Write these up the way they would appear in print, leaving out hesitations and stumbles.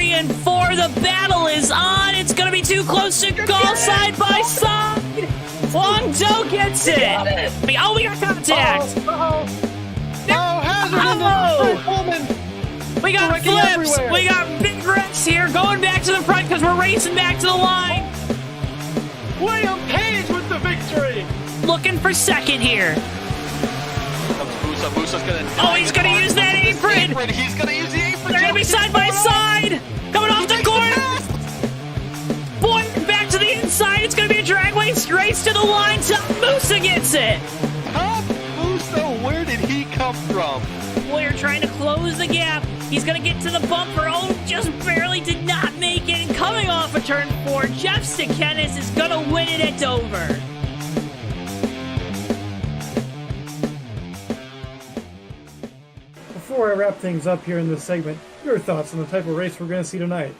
3 and 4. The battle is on. It's going to be too close to call side by side. Wong Do gets it. Oh, we got contact. We got flips. Everywhere. We got big wrecks here. Going back to the front because we're racing back to the line. William Page with the victory. Looking for second here. Musa's gonna. Oh, he's gonna use that apron. He's gonna use the apron. They're gonna be side by side. Coming off the corner. Boy, back to the inside. It's gonna be a drag race to the line. Musa gets it. Tom Musa, where did he come from? Boyer trying to close the gap. He's going to get to the bumper. Oh, just barely did not make it. And coming off of turn 4, Jeff Sikenis is going to win it at Dover. Before I wrap things up here in this segment, your thoughts on the type of race we're going to see tonight?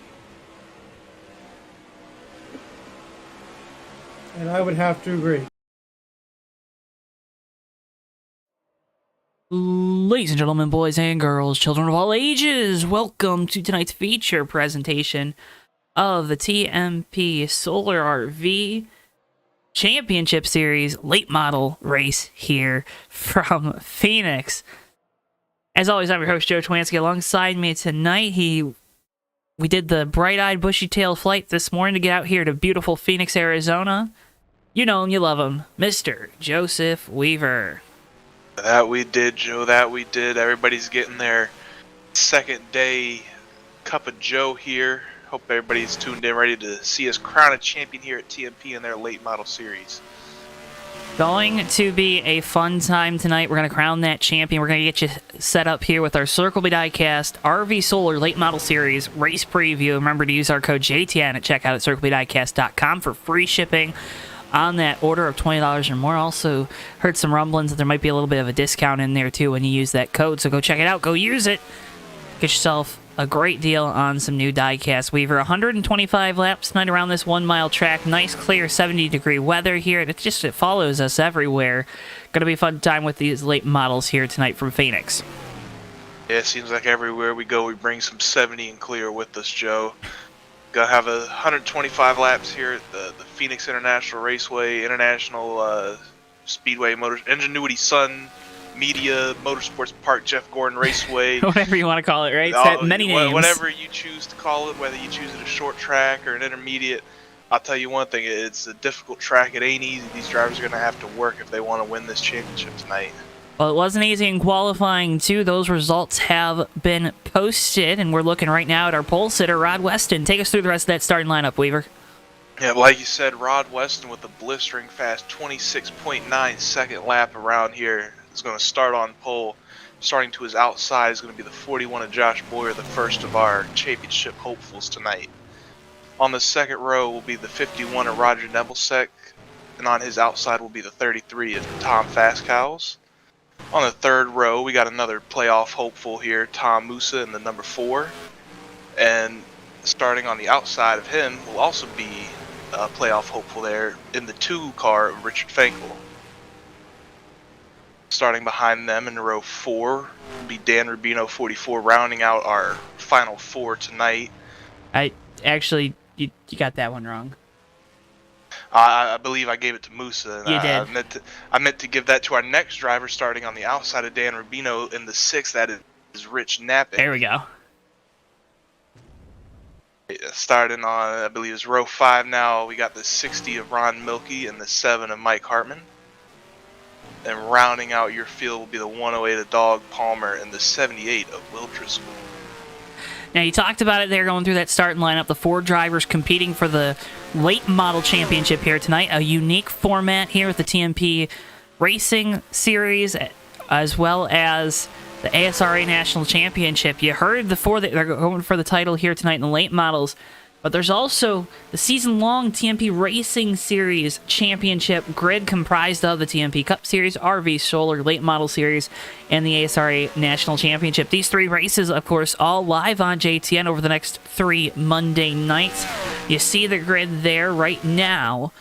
And I would have to agree. Ladies and gentlemen, boys and girls, children of all ages, welcome to tonight's feature presentation of the TMP Solar RV Championship Series late model race here from Phoenix. As always, I'm your host, Joe Twansky. Alongside me tonight, we did the bright-eyed, bushy-tailed flight this morning to get out here to beautiful Phoenix, Arizona. You know him, you love him, Mr. Joseph Weaver. That we did, Joe. That we did. Everybody's getting their second day cup of Joe here. Hope everybody's tuned in, ready to see us crown a champion here at TMP in their late model series. Going to be a fun time tonight. We're going to crown that champion. We're going to get you set up here with our Circle B Diecast RV Solar Late Model Series race preview. Remember to use our code JTN at checkout at CircleBDiecast.com for free shipping on that order of $20 or more. Also heard some rumblings that there might be a little bit of a discount in there too when you use that code, so go check it out, go use it, get yourself a great deal on some new diecast. Weaver, 125 laps tonight around this 1 mile track. Nice clear 70-degree weather here. It follows us everywhere. Gonna be a fun time with these late models here tonight from Phoenix. Yeah, it seems like everywhere we go we bring some 70 and clear with us, Joe. Gonna have 125 laps here at the Phoenix International Raceway, International Speedway, Ingenuity Sun Media, Motorsports Park, Jeff Gordon Raceway. Whatever you want to call it, right? It's many names. Whatever you choose to call it, whether you choose it a short track or an intermediate. I'll tell you one thing, it's a difficult track. It ain't easy. These drivers are going to have to work if they want to win this championship tonight. Well, it wasn't easy in qualifying, too. Those results have been posted, and we're looking right now at our pole sitter, Rod Weston. Take us through the rest of that starting lineup, Weaver. Yeah, like you said, Rod Weston with a blistering fast 26.9 second lap around here is going to start on pole. Starting to his outside is going to be the 41 of Josh Boyer, the first of our championship hopefuls tonight. On the second row will be the 51 of Roger Nebelsack, and on his outside will be the 33 of Tom Fastcows. On the third row, we got another playoff hopeful here, Tom Musa in the number 4. And starting on the outside of him will also be a playoff hopeful there in the 2 car of Richard Fankel. Starting behind them in row 4 will be Dan Rubino 44, rounding out our final 4 tonight. Actually, you got that one wrong. I believe I gave it to Musa. You did. I meant to give that to our next driver, starting on the outside of Dan Rubino in the 6th. That is Rich Napping. There we go. Starting on, I believe it's row 5 now. We got the 60 of Ron Milkey and the 7 of Mike Hartman. And rounding out your field will be the 108 of Dog Palmer and the 78 of Will Driscoll. Now, you talked about it there, going through that starting lineup. The 4 drivers competing for the late model championship here tonight. A unique format here with the TMP Racing Series, as well as the ASRA National Championship. You heard the 4 that they're going for the title here tonight in the late models. But there's also the season-long TMP Racing Series Championship grid comprised of the TMP Cup Series, RV Solar Late Model Series, and the ASRA National Championship. These 3 races, of course, all live on JTN over the next 3 Monday nights. You see the grid there right now.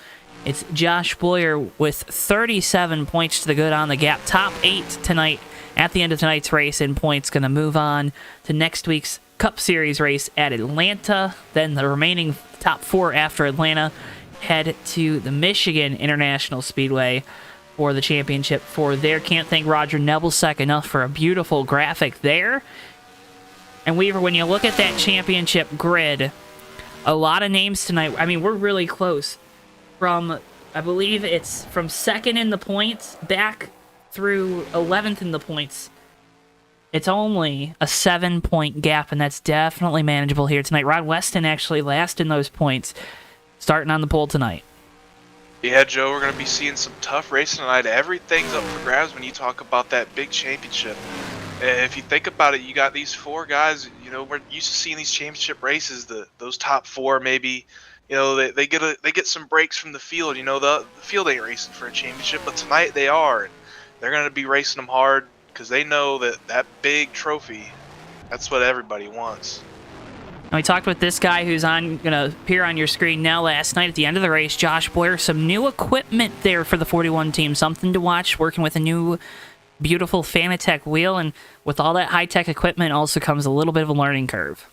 It's Josh Boyer with 37 points to the good on the gap. Top 8 tonight at the end of tonight's race in points. Going to move on to next week's Cup Series race at Atlanta. Then the remaining top 4 after Atlanta head to the Michigan International Speedway for the championship for there. Can't thank Roger Nebelsack enough for a beautiful graphic there. And Weaver, when you look at that championship grid, a lot of names tonight. I mean, we're really close. From, I believe it's from 2nd in the points back through 11th in the points. It's only a 7-point gap, and that's definitely manageable here tonight. Rod Weston actually last in those points, starting on the pole tonight. Yeah, Joe, we're going to be seeing some tough racing tonight. Everything's up for grabs when you talk about that big championship. If you think about it, you got these 4 guys, you know, we're used to seeing these championship races, those top 4 maybe, you know, they get some breaks from the field. You know, the field ain't racing for a championship, but tonight they are. And they're going to be racing them hard because they know that big trophy, that's what everybody wants. We talked with this guy who's going to appear on your screen now. Last night at the end of the race, Josh Boyer, some new equipment there for the 41 team. Something to watch, working with a new beautiful Fanatec wheel. And with all that high-tech equipment also comes a little bit of a learning curve.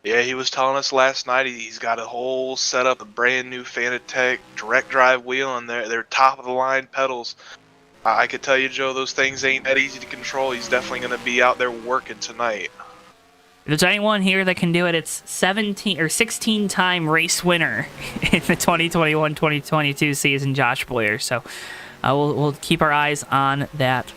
Yeah, he was telling us last night he's got a whole setup, a brand new Fanatec direct drive wheel, and they're top-of-the-line pedals. I could tell you, Joe, those things ain't that easy to control. He's definitely going to be out there working tonight. If there's anyone here that can do it, it's 16-time race winner in the 2021-2022 season, Josh Boyer. So we'll keep our eyes on that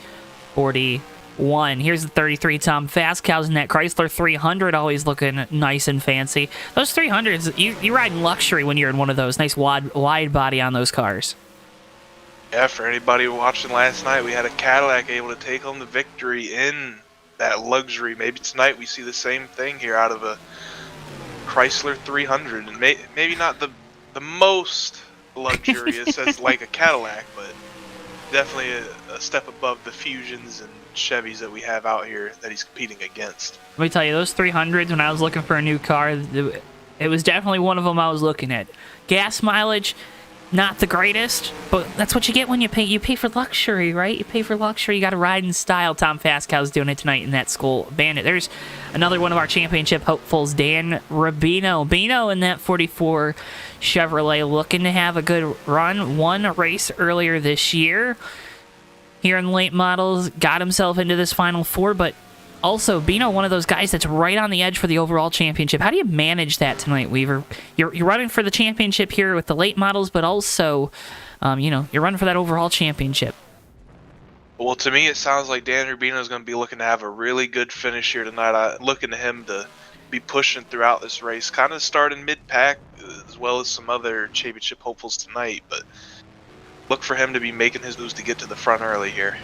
41. Here's the 33, Tom Fascow's in that Chrysler 300, always looking nice and fancy. Those 300s, you ride in luxury when you're in one of those. Nice wide body on those cars. Yeah, for anybody watching last night, we had a Cadillac able to take home the victory in that luxury. Maybe tonight we see the same thing here out of a Chrysler 300, and maybe not the most luxurious as like a Cadillac, but definitely a step above the Fusions and Chevys that we have out here that he's competing against. Let me tell you, those 300s, when I was looking for a new car, it was definitely one of them I was looking at. Gas mileage, not the greatest, but that's what you get when you pay. You pay for luxury, right? You pay for luxury. You got to ride in style. Tom Fascow's doing it tonight in that Skull Bandit. There's another one of our championship hopefuls, Dan Rubino. Bino in that 44 Chevrolet, looking to have a good run. Won a race earlier this year here in the late models. Got himself into this Final Four, but also, Bino, one of those guys that's right on the edge for the overall championship. How do you manage that tonight, Weaver? You're running for the championship here with the late models, but also, you're running for that overall championship. Well, to me, it sounds like Dan Rubino is going to be looking to have a really good finish here tonight. I'm looking to him to be pushing throughout this race, kind of starting mid-pack, as well as some other championship hopefuls tonight. But look for him to be making his moves to get to the front early here.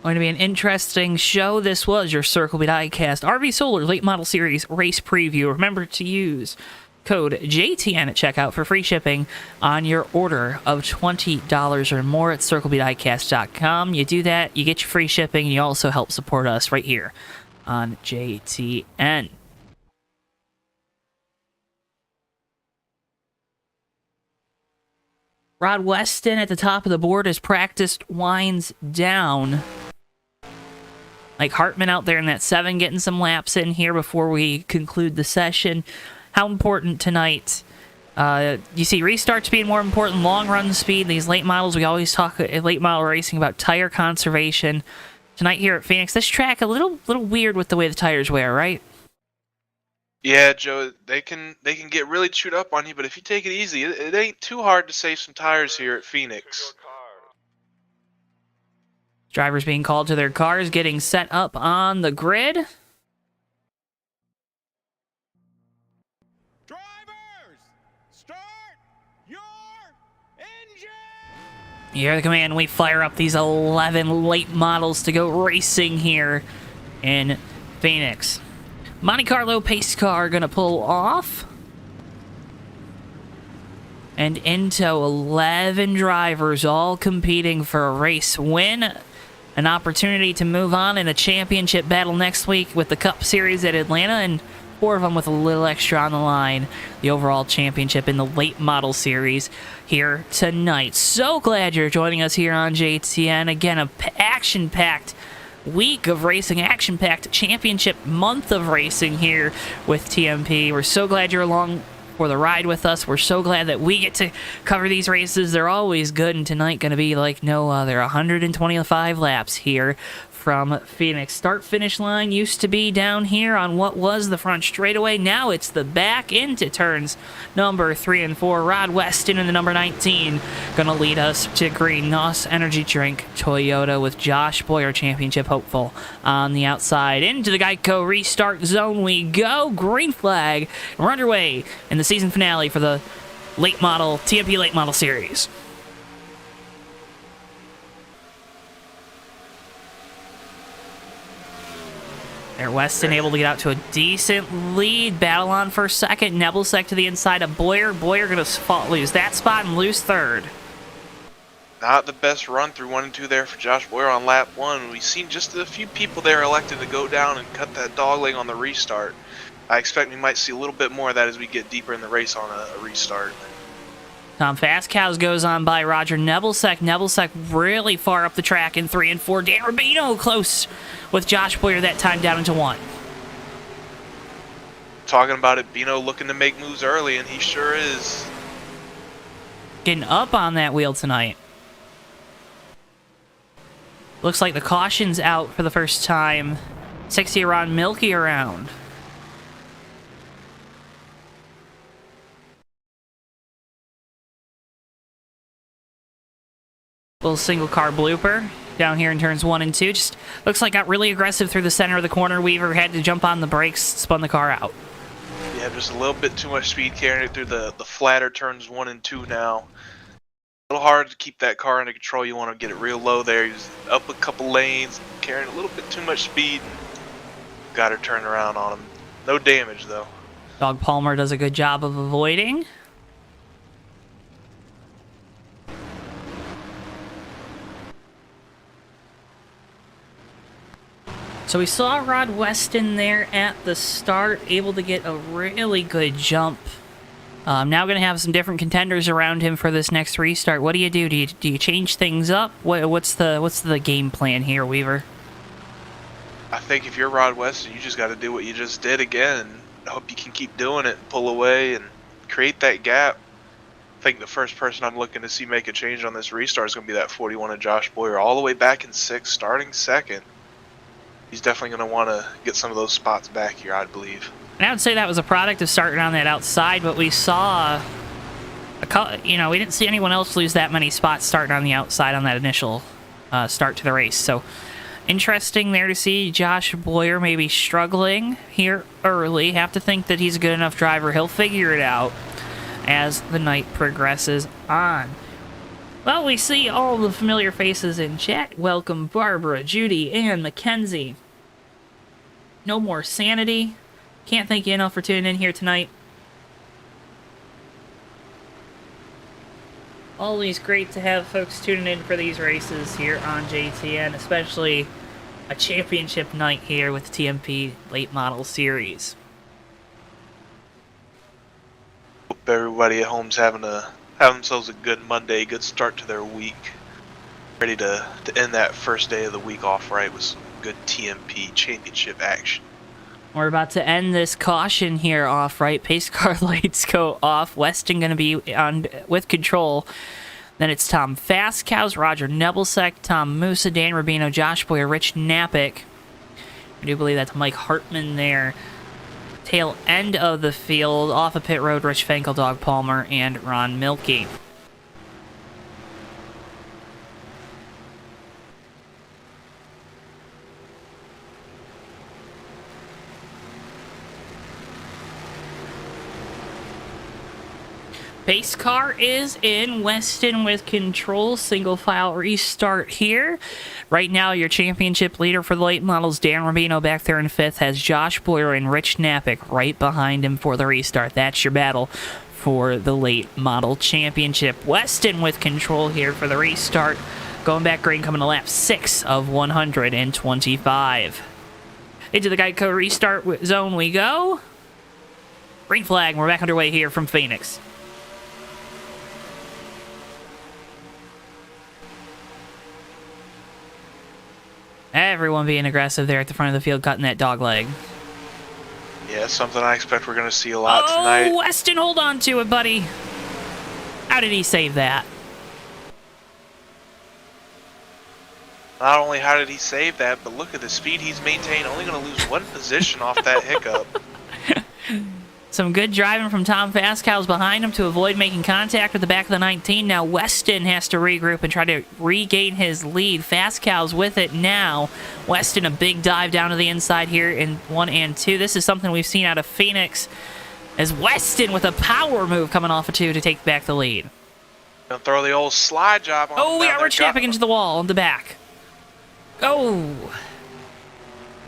Going to be an interesting show. This was your Circle Beat Diecast RV Solar Late Model Series race preview. Remember to use code JTN at checkout for free shipping on your order of $20 or more at CircleBeatDiecast.com. You do that, you get your free shipping, and you also help support us right here on JTN. Rod Weston at the top of the board as practice winds down. Like Hartman out there in that 7, getting some laps in here before we conclude the session. How important tonight? You see restarts being more important, long run speed. These late models, we always talk at late model racing about tire conservation. Tonight here at Phoenix, this track a little weird with the way the tires wear, right? Yeah, Joe, they can get really chewed up on you, but if you take it easy, it ain't too hard to save some tires here at Phoenix. Drivers being called to their cars, getting set up on the grid. Drivers, start your engine! You hear the command, we fire up these 11 late models to go racing here in Phoenix. Monte Carlo pace car gonna pull off. And into 11 drivers all competing for a race win. An opportunity to move on in a championship battle next week with the Cup Series at Atlanta, and 4 of them with a little extra on the line. The overall championship in the Late Model Series here tonight. So glad you're joining us here on JTN. Again, a action-packed week of racing, action-packed championship month of racing here with TMP. We're so glad you're along for the ride with us. We're so glad that we get to cover these races. They're always good, and tonight going to be like no other. 125 laps here from Phoenix. Start-finish line used to be down here on what was the front straightaway. Now it's the back into turns number 3 and 4. Rod Weston in the number 19 going to lead us to green. NOS Energy Drink Toyota with Josh Boyer, championship hopeful, on the outside. Into the Geico restart zone we go. Green flag. We're underway in the season finale for the TMP Late Model Series. Weston able to get out to a decent lead. Battle on for second. Nebelsic to the inside of Boyer. Boyer going to lose that spot and lose third. Not the best run through 1 and 2 there for Josh Boyer on lap 1. We've seen just a few people there elected to go down and cut that dogleg on the restart. I expect we might see a little bit more of that as we get deeper in the race on a restart. Tom Fastcows goes on by Roger Nebelsic. Nebelsic really far up the track in 3 and 4. Dan Rubino close with Josh Boyer that time down into 1. Talking about it, Bino looking to make moves early, and he sure is. Getting up on that wheel tonight. Looks like the caution's out for the first time. 60 Ron Milky around. Little single car blooper down here in turns 1 and 2. Just looks like got really aggressive through the center of the corner. Weaver had to jump on the brakes, spun the car out. Yeah, just a little bit too much speed carrying it through the flatter turns 1 and 2 now. A little hard to keep that car under control. You want to get it real low there. He's up a couple lanes, carrying a little bit too much speed. Got her turned around on him. No damage though. Dog Palmer does a good job of avoiding. So we saw Rod Weston there at the start, able to get a really good jump. Now going to have some different contenders around him for this next restart. What do you do? Do you change things up? What's the game plan here, Weaver? I think if you're Rod Weston, you just got to do what you just did again. I hope you can keep doing it, pull away, and create that gap. I think the first person I'm looking to see make a change on this restart is going to be that 41 of Josh Boyer, all the way back in 6th, starting 2nd. He's definitely going to want to get some of those spots back here, I believe. And I would say that was a product of starting on that outside, but we saw, we didn't see anyone else lose that many spots starting on the outside on that initial start to the race. So interesting there to see Josh Boyer maybe struggling here early. Have to think that he's a good enough driver. He'll figure it out as the night progresses on. Well, we see all the familiar faces in chat. Welcome Barbara, Judy, and Mackenzie. No More Sanity. Can't thank you enough for tuning in here tonight. Always great to have folks tuning in for these races here on JTN, especially a championship night here with TMP Late Model Series. Hope everybody at home's having themselves a good Monday, good start to their week. Ready to end that first day of the week off right with some good TMP championship action. We're about to end this caution here off, right? Pace car lights go off. Weston going to be on with control. Then it's Tom Fastcows, Roger Nebelsic, Tom Musa, Dan Rubino, Josh Boyer, Rich Napick. I do believe that's Mike Hartman there. Tail end of the field, off of pit road, Rich Fenkel, Dog Palmer, and Ron Milky. Pace car is in. Weston with control. Single file restart here. Right now, your championship leader for the late models, Dan Rubino, back there in 5th, has Josh Boyer and Rich Napick right behind him for the restart. That's your battle for the late model championship. Weston with control here for the restart. Going back green, coming to lap 6 of 125. Into the Geico restart zone we go. Green flag, we're back underway here from Phoenix. Everyone being aggressive there at the front of the field, cutting that dog leg. Yeah, something I expect we're going to see a lot Oh, tonight. Weston, hold on to it, buddy. How did he save that? Not only how did he save that, but look at the speed he's maintained. Only going to lose one position off that hiccup. Some good driving from Tom Fascow's behind him to avoid making contact with the back of the 19. Now Weston has to regroup and try to regain his lead. Fascow's with it now. Weston, a big dive down to the inside here in 1 and 2. This is something we've seen out of Phoenix, as Weston with a power move coming off of 2 to take back the lead. Gonna throw the old slide job on Oh, him we down got there. Rich Knapp into the wall in the back. Oh!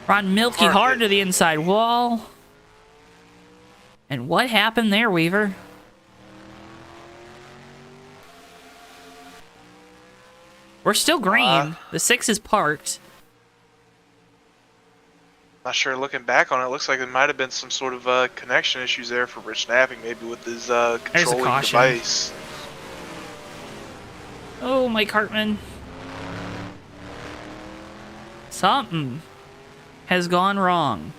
Ron Milky hard to the inside wall. And what happened there, Weaver? We're still green. The 6 is parked. Not sure. Looking back on it, looks like there might have been some sort of connection issues there for Rich Knapping, maybe with his controlling caution. device. Oh, Mike Hartman. Something has gone wrong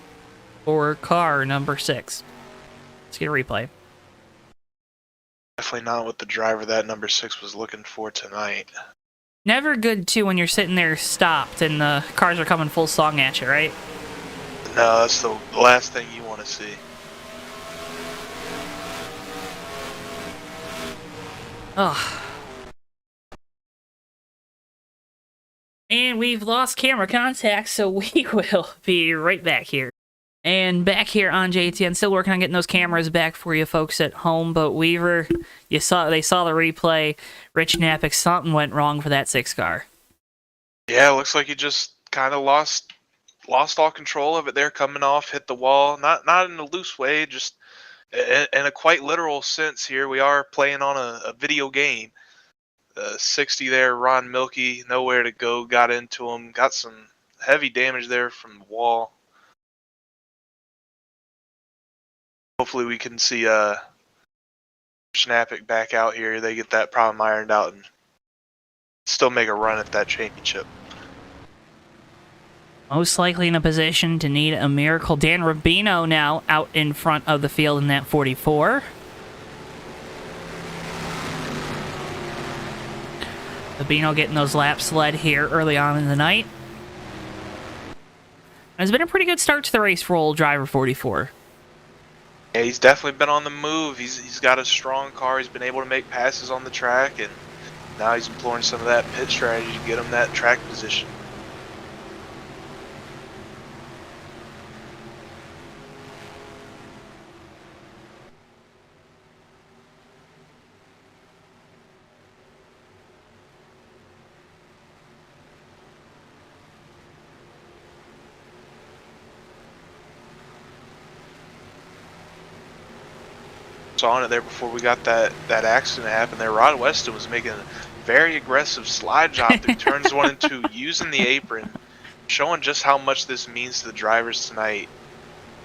for car number 6. Let's get a replay. Definitely not what the driver that number 6 was looking for tonight. Never good, too, when you're sitting there stopped and the cars are coming full song at you, right? No, that's the last thing you want to see. Ugh. And we've lost camera contact, so we will be right back here. And back here on JTN, still working on getting those cameras back for you folks at home. But Weaver, they saw the replay. Rich Knappich, something went wrong for that 6 car. Yeah, it looks like he just kind of lost all control of it there, coming off, hit the wall. Not in a loose way, just in a quite literal sense here. We are playing on a video game. 60 there, Ron Milky, nowhere to go, got into him, got some heavy damage there from the wall. Hopefully we can see Knappich back out here. They get that problem ironed out and still make a run at that championship. Most likely in a position to need a miracle. Dan Rubino now out in front of the field in that 44. Rubino getting those laps led here early on in the night. It's been a pretty good start to the race for old driver 44. Yeah, he's definitely been on the move. He's got a strong car. He's been able to make passes on the track, and now he's employing some of that pit strategy to get him that track position. On it there before we got that accident happen there. Rod Weston was making a very aggressive slide job through turns 1 and 2, using the apron, showing just how much this means to the drivers tonight.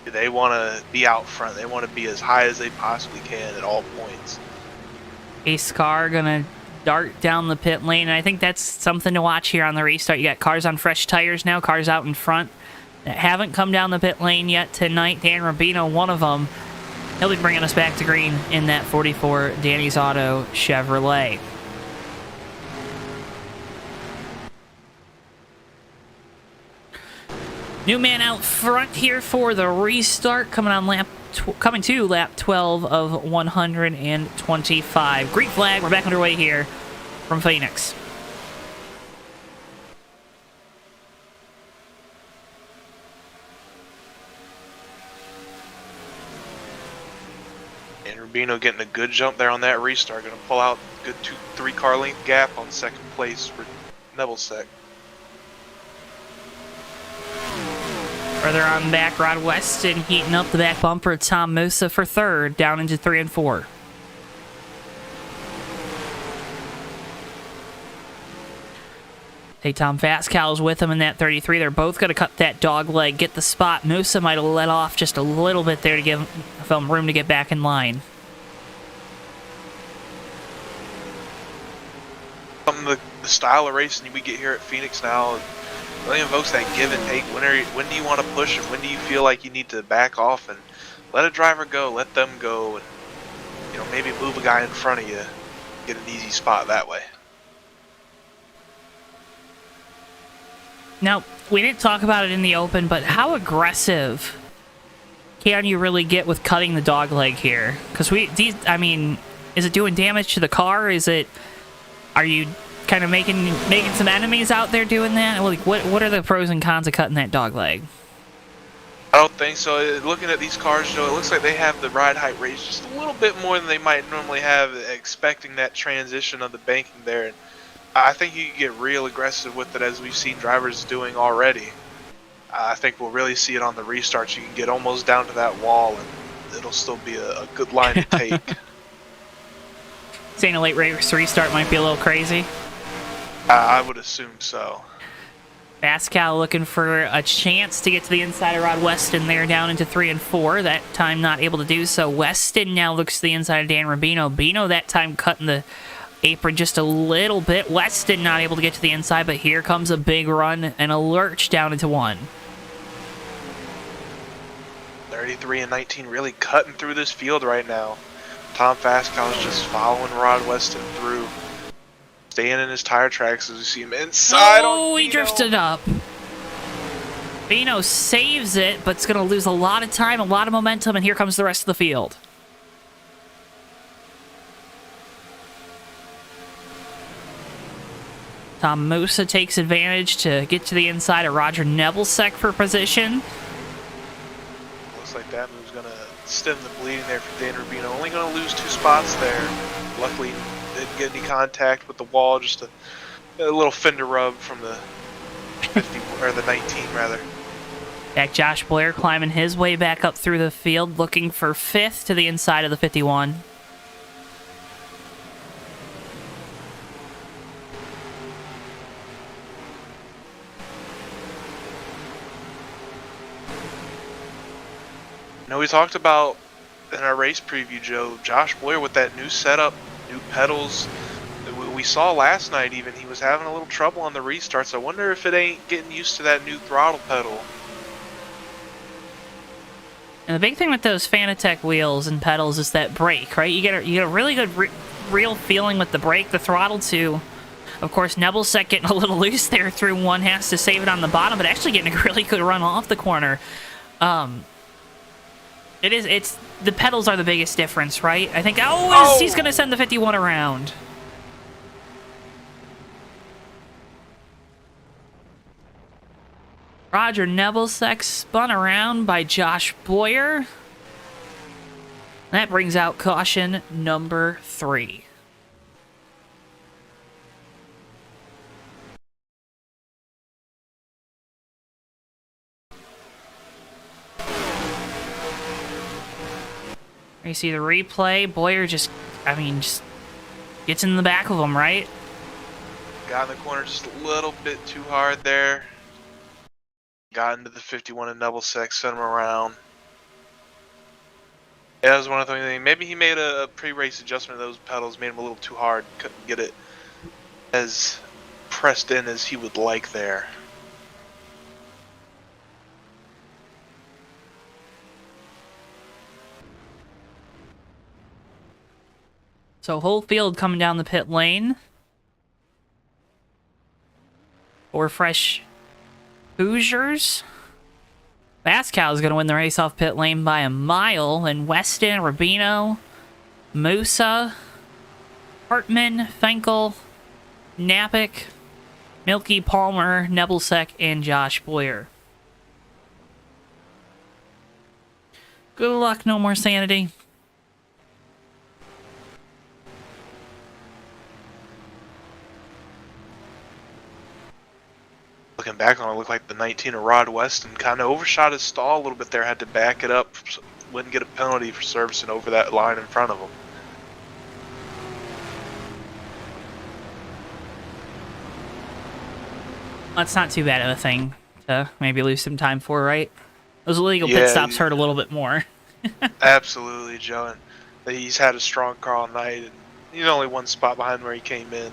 They want to be out front. They want to be as high as they possibly can at all points. Ace car gonna dart down the pit lane, and I think that's something to watch here on the restart. You got cars on fresh tires now, cars out in front that haven't come down the pit lane yet tonight. Dan Rubino, one of them. He'll be bringing us back to green in that 44 Danny's Auto Chevrolet. New man out front here for the restart, coming to lap 12 of 125. Green flag, we're back underway here from Phoenix. Rubino getting a good jump there on that restart. Going to pull out a good 2-3 car length gap on second place for Nebelsack. Further on back, Rod Weston heating up the back bumper. Tom Musa for third, down into 3 and 4. Hey, Tom Fascow's with him in that 33. They're both going to cut that dog leg, get the spot. Musa might have let off just a little bit there to give him room to get back in line. The style of racing we get here at Phoenix now, really invokes that give and take. When do you want to push and when do you feel like you need to back off and let a driver go, let them go, and maybe move a guy in front of you, get an easy spot that way. Now, we didn't talk about it in the open, but how aggressive can you really get with cutting the dog leg here? Because I mean, is it doing damage to the car? Are you kind of making some enemies out there doing that? Like, what are the pros and cons of cutting that dog leg? I don't think so. Looking at these cars, Joe, it looks like they have the ride height raised just a little bit more than they might normally have, expecting that transition of the banking there. And I think you can get real aggressive with it, as we've seen drivers doing already. I think we'll really see it on the restarts. You can get almost down to that wall, and it'll still be a good line to take. Saying a late race restart might be a little crazy. I would assume so. Pascal looking for a chance to get to the inside of Rod Weston there, down into 3 and 4. That time not able to do so. Weston now looks to the inside of Dan Rubino. Bino that time cutting the apron just a little bit. Weston not able to get to the inside, but here comes a big run and a lurch down into 1. 33 and 19 really cutting through this field right now. Tom Pascal is just following Rod Weston through, staying in his tire tracks as we see him inside. Oh, he drifted up. Bino saves it, but it's going to lose a lot of time, a lot of momentum, and here comes the rest of the field. Tom Musa takes advantage to get to the inside of Roger Nebelseck for position. Looks like that move's going to stem the bleeding there for Dan Rubino. Only going to lose 2 spots there. Luckily, didn't get any contact with the wall, just a little fender rub from the 50 or the 19 rather. Back Josh Blair climbing his way back up through the field, looking for 5th to the inside of the 51. We talked about in our race preview, Joe, Josh Blair with that new setup, new pedals. We saw last night even he was having a little trouble on the restarts. I wonder if it ain't getting used to that new throttle pedal. And the big thing with those Fanatec wheels and pedals is that brake, right? You get a really good real feeling with the brake, the throttle too. Of course, Nebelseck getting a little loose there through 1, has to save it on the bottom, but actually getting a really good run off the corner. It's the pedals are the biggest difference, right? I think, he's going to send the 51 around. Roger Nebelseck spun around by Josh Boyer. That brings out caution number 3. You see the replay. Boyer just gets in the back of him, right? Got in the corner just a little bit too hard there. Got into the 51 and Nebelseck, sent him around. Yeah, that was one of the things. Maybe he made a pre-race adjustment of those pedals, made him a little too hard. Couldn't get it as pressed in as he would like there. So whole field coming down the pit lane. For fresh Hoosiers. Pascal is going to win the race off pit lane by a mile. And Weston, Rubino, Musa, Hartman, Fenkel, Napick, Milky, Palmer, Nebelseck, and Josh Boyer. Good luck, no more sanity. Looking back on it, looked like the 19 of Rod Weston kind of overshot his stall a little bit there, had to back it up, wouldn't get a penalty for servicing over that line in front of him. That's not too bad of a thing to maybe lose some time for, right? Those illegal pit stops hurt a little bit more. Absolutely, Joe. And he's had a strong car all night, and he's only 1 spot behind where he came in.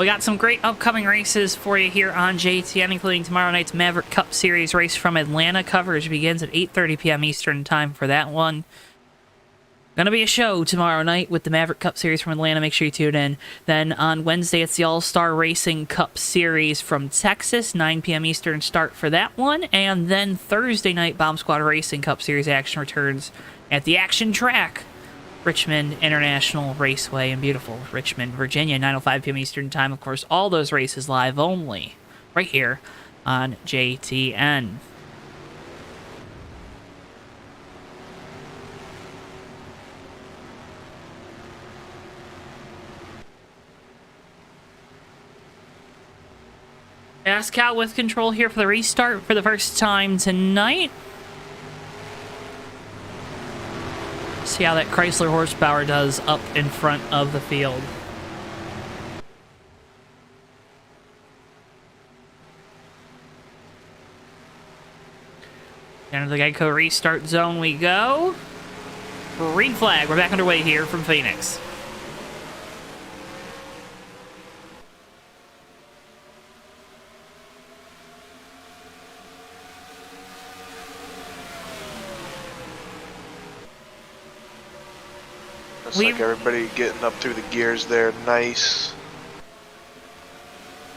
We got some great upcoming races for you here on JTN, including tomorrow night's Maverick Cup Series race from Atlanta. Coverage begins at 8:30 p.m. Eastern time for that one. Gonna be a show tomorrow night with the Maverick Cup Series from Atlanta. Make sure you tune in. Then on Wednesday, it's the All-Star Racing Cup Series from Texas. 9 p.m. Eastern start for that one. And then Thursday night, Bomb Squad Racing Cup Series action returns at the Action Track, Richmond International Raceway in beautiful Richmond, Virginia. 9:05 p.m. Eastern time. Of course, all those races live only right here on JTN. Pascal with control here for the restart for the first time tonight. See how that Chrysler horsepower does up in front of the field. Down to the Geico restart zone we go. Green flag. We're back underway here from Phoenix. Looks like everybody getting up through the gears there. Nice.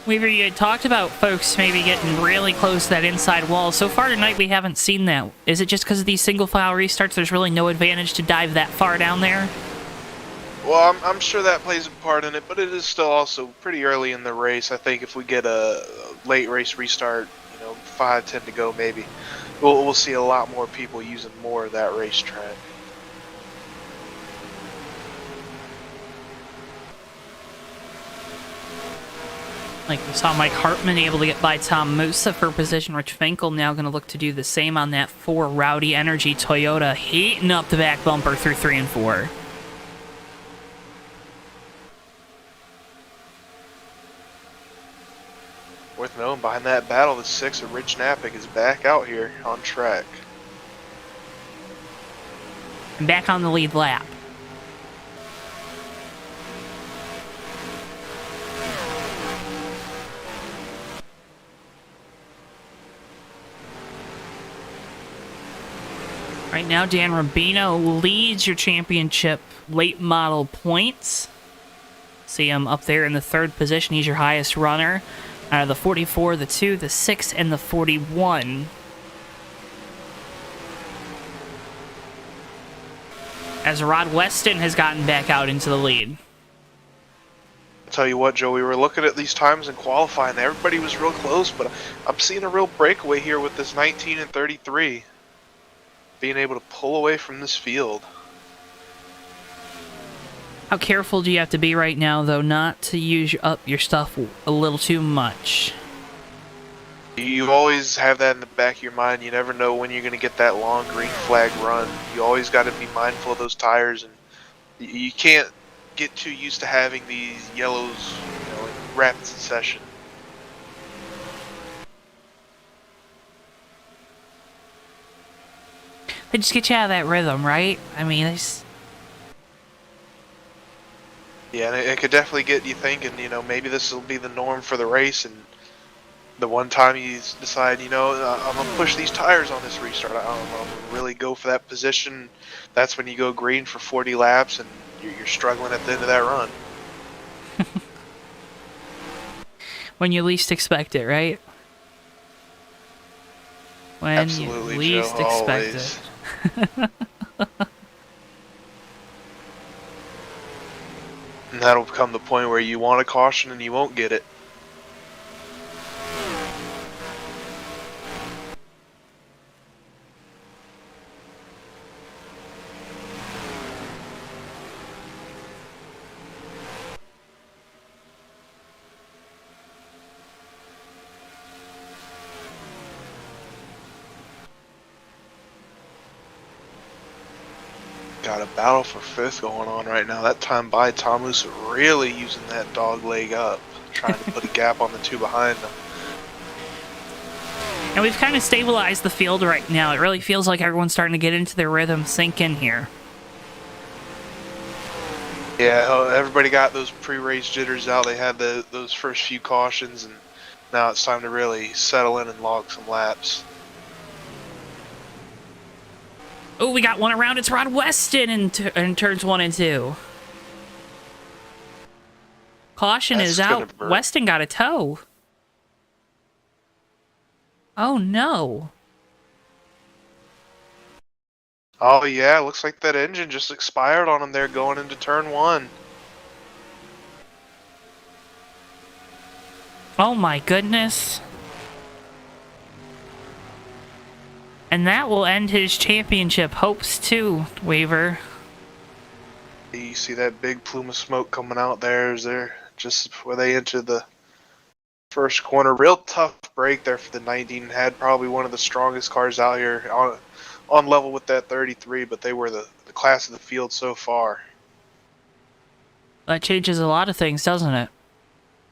Weaver, you had talked about folks maybe getting really close to that inside wall. So far tonight, we haven't seen that. Is it just because of these single-file restarts, there's really no advantage to dive that far down there? Well, I'm sure that plays a part in it, but it is still also pretty early in the race. I think if we get a late race restart, 5-10 to go maybe, we'll see a lot more people using more of that racetrack. Like we saw Mike Hartman able to get by Tom Musa for position. Rich Finkel now going to look to do the same on that 4 Rowdy Energy Toyota, heating up the back bumper through 3 and 4. Worth knowing, behind that battle, the 6 of Rich Napick is back out here on track. And back on the lead lap. Right now, Dan Rubino leads your championship late model points. See him up there in the 3rd position. He's your highest runner. Out of the 44, the 2, the 6, and the 41. As Rod Weston has gotten back out into the lead. I'll tell you what, Joe, we were looking at these times in qualifying. Everybody was real close, but I'm seeing a real breakaway here with this 19 and 33. Being able to pull away from this field. How careful do you have to be right now, though, not to use up your stuff a little too much? You always have that in the back of your mind. You never know when you're going to get that long green flag run. You always got to be mindful of those tires, and you can't get too used to having these yellows, in rapid succession. They just get you out of that rhythm, right? I mean, Yeah, and it could definitely get you thinking, maybe this will be the norm for the race, and the one time you decide, I'm going to push these tires on this restart, I'm going to really go for that position, that's when you go green for 40 laps, and you're struggling at the end of that run. When you least expect it, right? When Absolutely, you least Joe, expect always. it. And that'll become the point where you want a caution and you won't get it. Got a battle for 5th going on right now. That time by Thomas really using that dog leg up, trying to put a gap on the 2 behind him. And we've kind of stabilized the field right now. It really feels like everyone's starting to get into their rhythm, sink in here. Yeah, everybody got those pre-race jitters out. They had those first few cautions, and now it's time to really settle in and log some laps. Oh, we got one around. It's Rod Weston in turns 1 and 2. Caution That's is gonna out. burn. Weston got a tow. Oh, no. Oh yeah, looks like that engine just expired on him there going into turn 1. Oh, my goodness. And that will end his championship hopes, too, Weaver. You see that big plume of smoke coming out there? Is there just where they enter the first corner? Real tough break there for the 19. Had probably one of the strongest cars out here on level with that 33, but they were the class of the field so far. That changes a lot of things, doesn't it?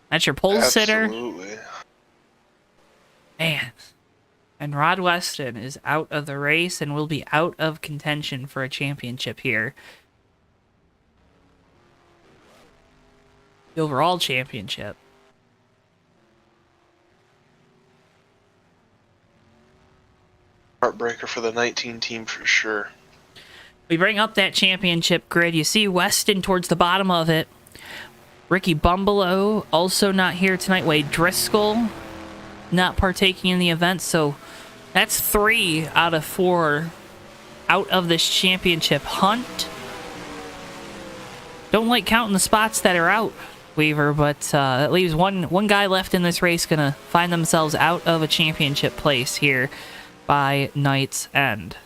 That's your pole sitter. Absolutely. Man. And Rod Weston is out of the race and will be out of contention for a championship here. The overall championship. Heartbreaker for the 19 team for sure. We bring up that championship grid. You see Weston towards the bottom of it. Ricky Bumbalow also not here tonight. Wade Driscoll not partaking in the event. So that's 3 out of 4 out of this championship hunt. Don't like counting the spots that are out, Weaver, but that leaves one guy left in this race gonna find themselves out of a championship place here by night's end.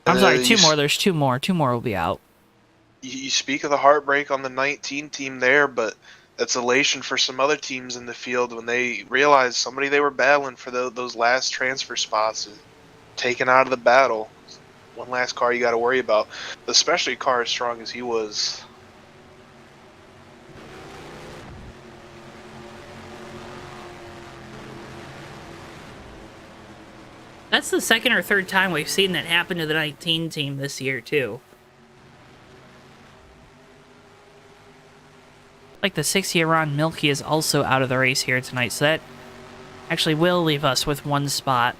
I'm sorry, 2 more. There's 2 more. 2 more will be out. You speak of the heartbreak on the 19 team there, but that's elation for some other teams in the field when they realized somebody they were battling for those last transfer spots is taken out of the battle. One last car you got to worry about, especially a car as strong as he was. That's the second or third time we've seen that happen to the 19 team this year, too. Like the 6-year Ron Milky is also out of the race here tonight, so that actually will leave us with 1 spot.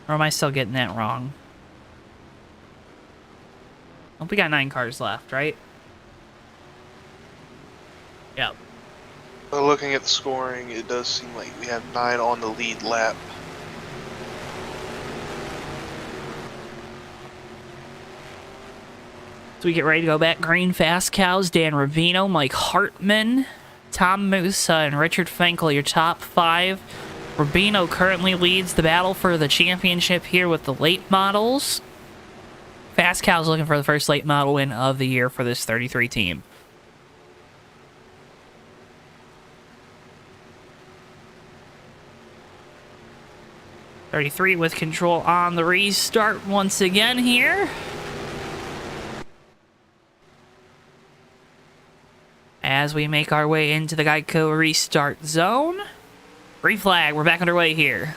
Or am I still getting that wrong? Oh, we got 9 cars left, right? Yep. But looking at the scoring, it does seem like we have 9 on the lead lap. So we get ready to go back. Green Fast Cows, Dan Ravino, Mike Hartman, Tom Musa, and Richard Finkel, your top 5. Rubino currently leads the battle for the championship here with the late models. Fast Cows looking for the first late model win of the year for this 33 team. .33 with control on the restart once again here. As we make our way into the Geico restart zone. Green flag, we're back underway here.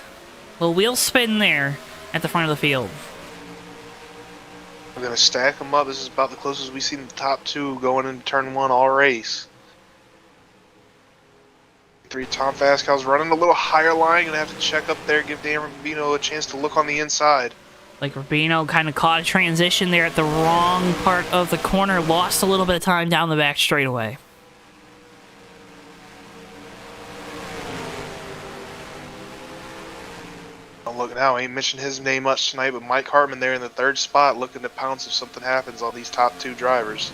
Little wheel spin there at the front of the field. We're going to stack them up. This is about the closest we've seen the top 2 going into turn 1 all race. 3 Tom Fastcow's running a little higher line. Going to have to check up there, give Dan Rubino a chance to look on the inside. Like Rubino kind of caught a transition there at the wrong part of the corner. Lost a little bit of time down the back straightaway. Look now, I ain't mentioned his name much tonight, but Mike Hartman there in the 3rd spot looking to pounce if something happens on these top 2 drivers.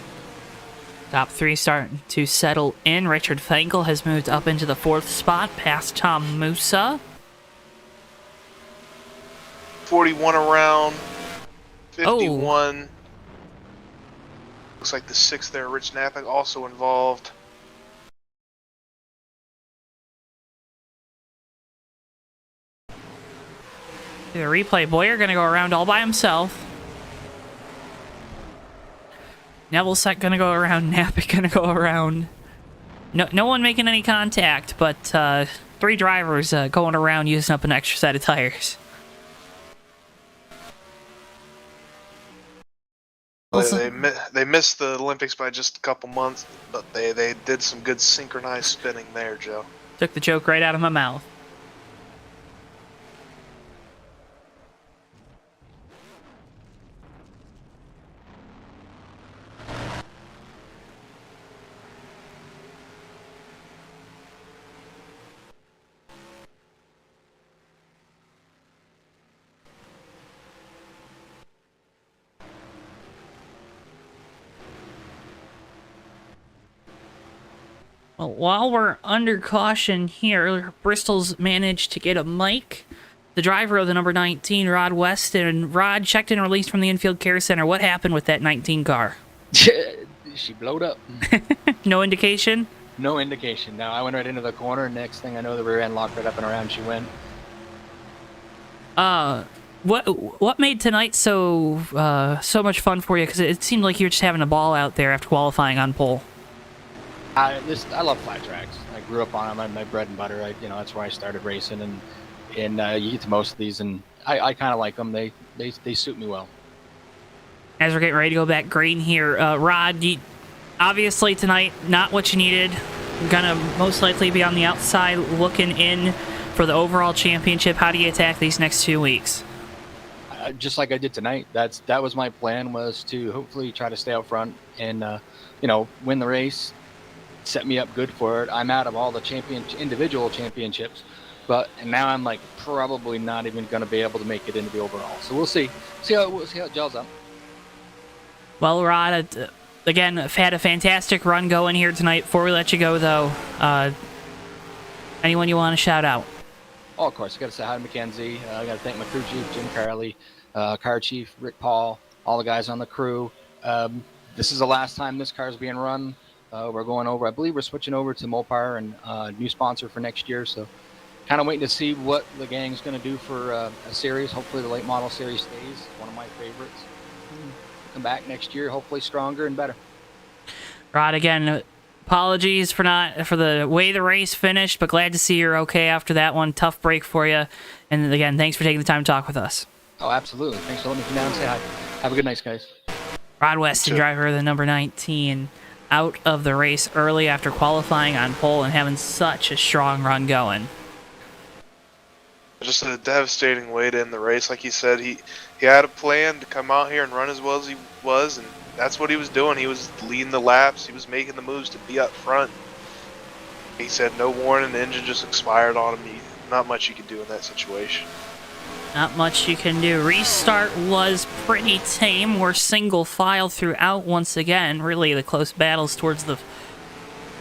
Top 3 starting to settle in. Richard Finkel has moved up into the 4th spot past Tom Musa. 41 around, 51. Looks like the 6th there, Rich Knappich, also involved. The replay Boyer going to go around all by himself. Neville's going to go around. Knappich going to go around. No one making any contact, but 3 drivers going around using up an extra set of tires. They missed the Olympics by just a couple months, but they did some good synchronized spinning there, Joe. Took the joke right out of my mouth. Well, while we're under caution here, Bristol's managed to get a mic. The driver of the number 19, Rod Weston. Rod, checked and released from the infield care center. What happened with that 19 car? She blowed up. No indication? No indication. Now I went right into the corner. Next thing I know, the rear end locked right up and around. She went. What made tonight so much fun for you? Because it seemed like you were just having a ball out there after qualifying on pole. I love flat tracks. I grew up on them. My bread and butter. That's where I started racing, and you get to most of these, and I kind of like them. They suit me well. As we're getting ready to go back green here, Rod, obviously tonight not what you needed. Gonna most likely be on the outside looking in for the overall championship. How do you attack these next 2 weeks? Just like I did tonight. That was my plan, was to hopefully try to stay out front and win the race. Set me up good for it. I'm out of all the individual championships, and now I'm like probably not even going to be able to make it into the overall. So we'll see how it gels up. Well, Rod, again, I've had a fantastic run going here tonight. Before we let you go, though, anyone you want to shout out? Oh, of course. I got to say hi to Mackenzie. I got to thank my crew chief, Jim Carley, car chief, Rick Paul, all the guys on the crew. This is the last time this car is being run. We're going over. I believe we're switching over to Mopar and new sponsor for next year. So kind of waiting to see what the gang's going to do for a series. Hopefully the late model series stays. One of my favorites. Come back next year, hopefully stronger and better. Rod, again, apologies for the way the race finished, but glad to see you're okay after that one. Tough break for you. And again, thanks for taking the time to talk with us. Oh, absolutely. Thanks for letting me come down and say hi. Have a good night, guys. Rod Weston, driver of the number 19, out of the race early after qualifying on pole and having such a strong run going. Just a devastating way to end the race. Like he said, he had a plan to come out here and run as well as he was, and that's what he was doing. He was leading the laps. He was making the moves to be up front. He said no warning, the engine just expired on him. Not much you could do in that situation. Not much you can do. Restart was pretty tame. We're single file throughout once again. Really the close battles towards the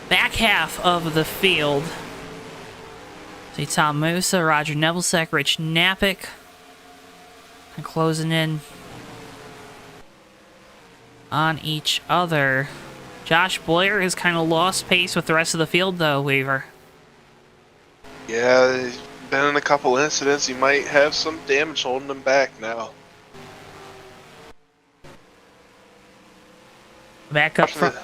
back half of the field. See Tom Musa, Roger Nebelsack, Rich Napick, and closing in on each other. Josh Boyer has kind of lost pace with the rest of the field, though, Weaver. Yeah, he's been in a couple incidents. He might have some damage holding him back now. Back up front.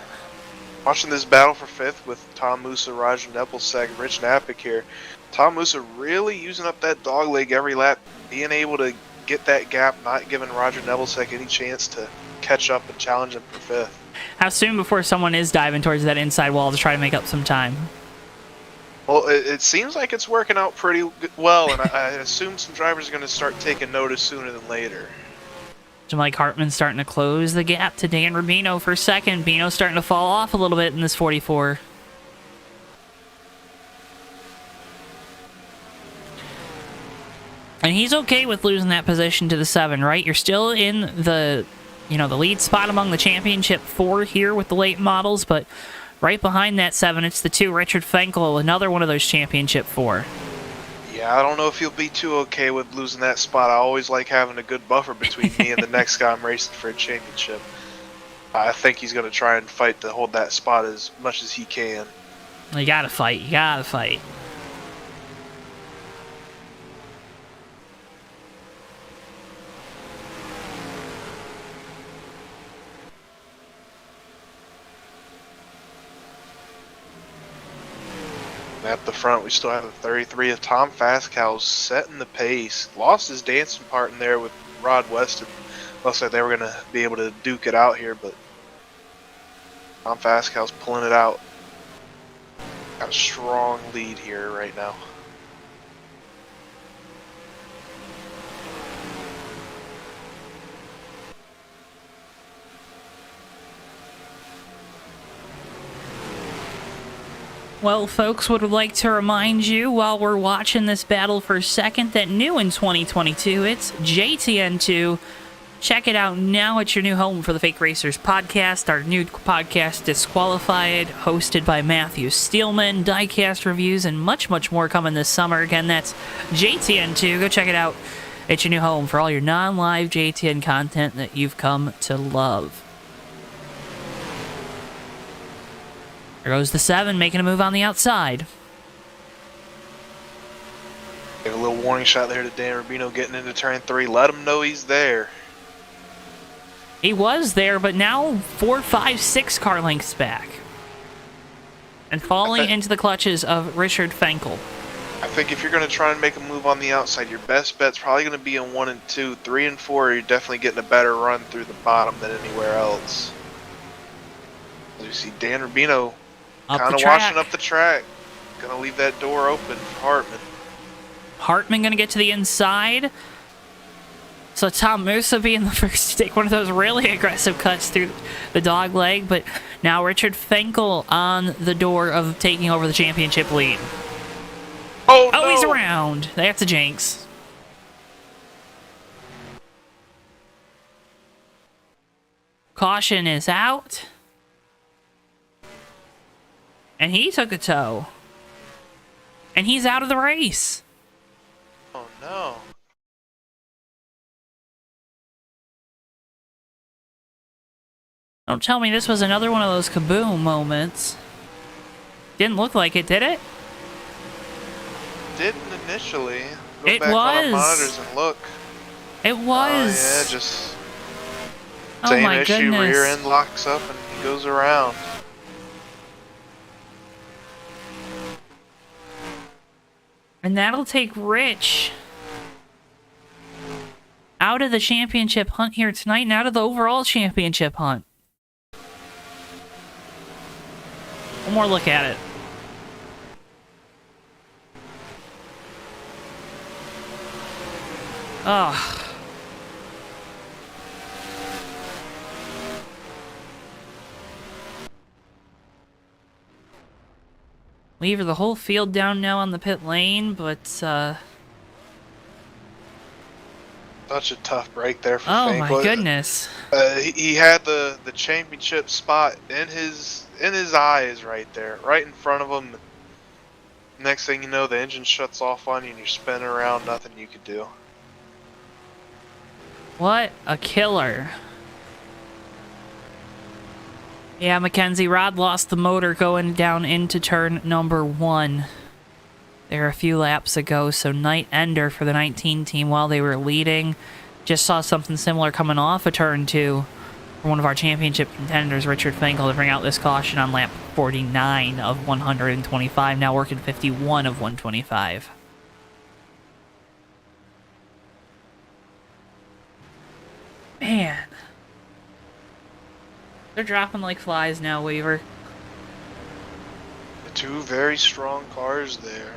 Watching this battle for fifth with Tom Musa, Roger Nebelsack, Rich Napick here. Tom Musa really using up that dog leg every lap, being able to get that gap, not giving Roger Nebelsack any chance to catch up and challenge him for fifth. How soon before someone is diving towards that inside wall to try to make up some time? Well, it seems like it's working out pretty well, and I assume some drivers are going to start taking notice sooner than later. Mike Hartman starting to close the gap to Dan Rubino for second. Bino starting to fall off a little bit in this 44. And he's okay with losing that position to the 7, right? You're still in the, the lead spot among the championship 4 here with the late models, but right behind that 7, it's the 2, Richard Fenkel, another one of those championship 4. Yeah, I don't know if he'll be too okay with losing that spot. I always like having a good buffer between me and the next guy I'm racing for a championship. I think he's going to try and fight to hold that spot as much as he can. You gotta fight. You gotta fight. At the front, we still have the 33 of Tom Fastcow setting the pace. Lost his dancing part in there with Rod Weston. Looks like they were going to be able to duke it out here, but Tom Fascow's pulling it out. Got a strong lead here right now. Well, folks, would like to remind you while we're watching this battle for second that new in 2022, it's JTN2. Check it out now at your new home for the Fake Racers podcast. Our new podcast, Disqualified, hosted by Matthew Steelman, diecast reviews, and much, much more coming this summer. Again, that's JTN2. Go check it out at your new home for all your non-live JTN content that you've come to love. There goes the 7, making a move on the outside. Give a little warning shot there to Dan Rubino getting into turn 3. Let him know he's there. He was there, but now 4, 5, 6 car lengths back. And falling into the clutches of Richard Fenkel. I think if you're going to try and make a move on the outside, your best bet's probably going to be in 1 and 2. 3 and 4, you're definitely getting a better run through the bottom than anywhere else. As you see Dan Rubino kind of washing up the track. Going to leave that door open for Hartman. Hartman going to get to the inside. So Tom Musa being the first to take one of those really aggressive cuts through the dog leg. But now Richard Fenkel on the door of taking over the championship lead. Oh, no. He's around. That's a jinx. Caution is out. And he took a tow. And he's out of the race. Oh, no. Don't tell me this was another one of those kaboom moments. Didn't look like it, did it? Didn't initially. Go It back on our was. monitors and look. It was. Yeah, just Oh same my issue. goodness. Rear end locks up and he goes around. And that'll take Rich out of the championship hunt here tonight and out of the overall championship hunt. One more look at it. Ugh. Lever the whole field down now on the pit lane, but Such a tough break there for oh Fink. my goodness. He had the championship spot in his eyes right there, right in front of him. Next thing you know, the engine shuts off on you and you're spinning around, nothing you could do. What a killer. Yeah, Mackenzie, Rod lost the motor going down into turn number 1 there a few laps ago, so night ender for the 19 team while they were leading. Just saw something similar coming off of turn 2 for one of our championship contenders, Richard Fenkel, to bring out this caution on lap 49 of 125, now working 51 of 125. Man. They're dropping like flies now, Weaver. The two very strong cars there.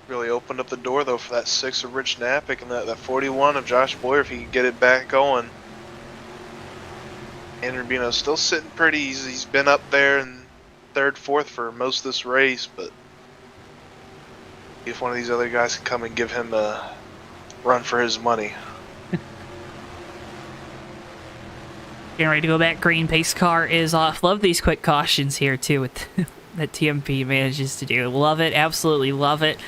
Really opened up the door though for that 6 of Rich Napick and that 41 of Josh Boyer if he could get it back going. And Rubino's still sitting pretty. He's been up there in 3rd, 4th for most of this race, but if one of these other guys can come and give him a run for his money. Getting ready to go back. Green pace car is off. Love these quick cautions here too with that TMP manages to do. Love it. Absolutely love it.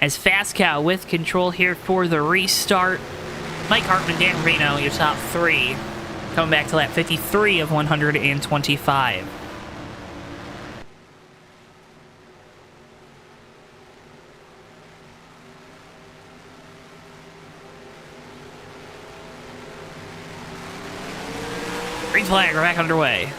As Fast Cow with control here for the restart. Mike Hartman, Dan Reno, your top 3. Coming back to lap 53 of 125. Green flag, we're back underway.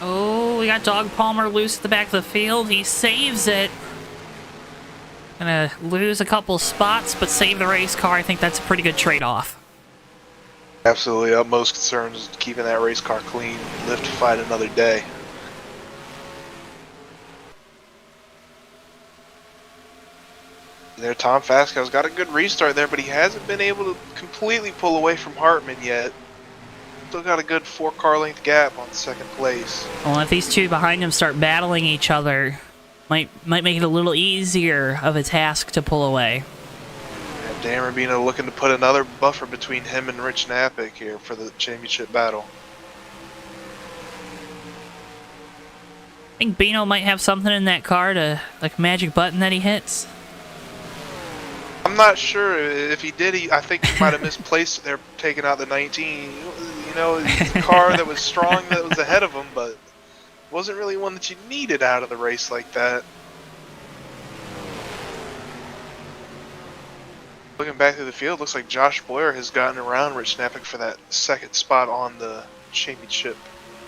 Oh, we got Dog Palmer loose at the back of the field. He saves it. Gonna lose a couple spots, but save the race car. I think that's a pretty good trade-off. Absolutely, utmost concern is keeping that race car clean, live to fight another day. There, Tom Fasco's got a good restart there, but he hasn't been able to completely pull away from Hartman yet. Still got a good 4-car length gap on second place. Well, if these two behind him start battling each other, might make it a little easier of a task to pull away. And Dan Rubino looking to put another buffer between him and Rich Napick here for the championship battle. I think Bino might have something in that car to, like, a magic button that he hits. I'm not sure if he did. I think he might have misplaced it there, taking out the 19. You know, it's a car that was strong that was ahead of him, but wasn't really one that you needed out of the race like that. Looking back through the field, looks like Josh Boyer has gotten around Rich Napick for that second spot on the championship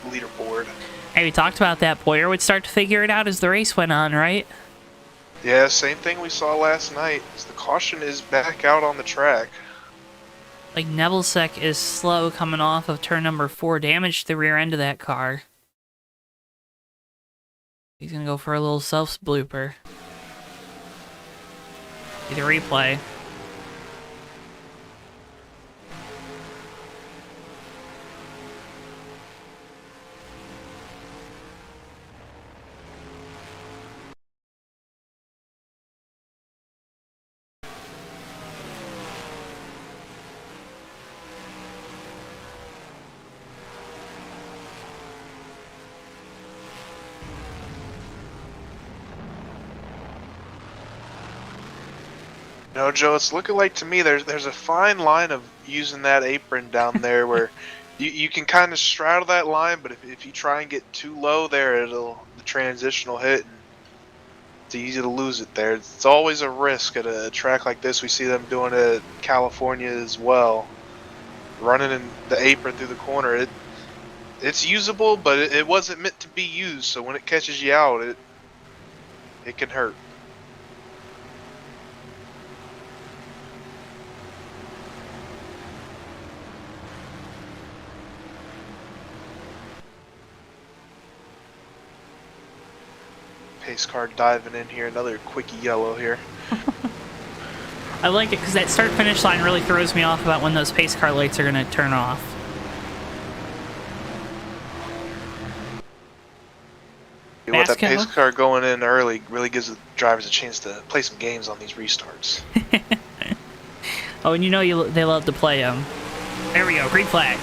leaderboard. Hey, we talked about that. Boyer would start to figure it out as the race went on, right? Yeah, same thing we saw last night. The caution is back out on the track. Like, Nebelsick is slow coming off of turn number 4. Damaged the rear end of that car. He's gonna go for a little self-blooper. See the replay. No, Joe, it's looking like to me there's a fine line of using that apron down there where you can kind of straddle that line, but if you try and get too low there, the transition will hit. And it's easy to lose it there. It's always a risk at a track like this. We see them doing it at California as well. Running in the apron through the corner, it's usable, but it wasn't meant to be used. So when it catches you out, it can hurt. Pace car diving in here, another quickie yellow here. I like it because that start-finish line really throws me off about when those pace car lights are going to turn off. With that pace car going in early really gives the drivers a chance to play some games on these restarts. Oh, and you know they love to play them. There we go, green flag.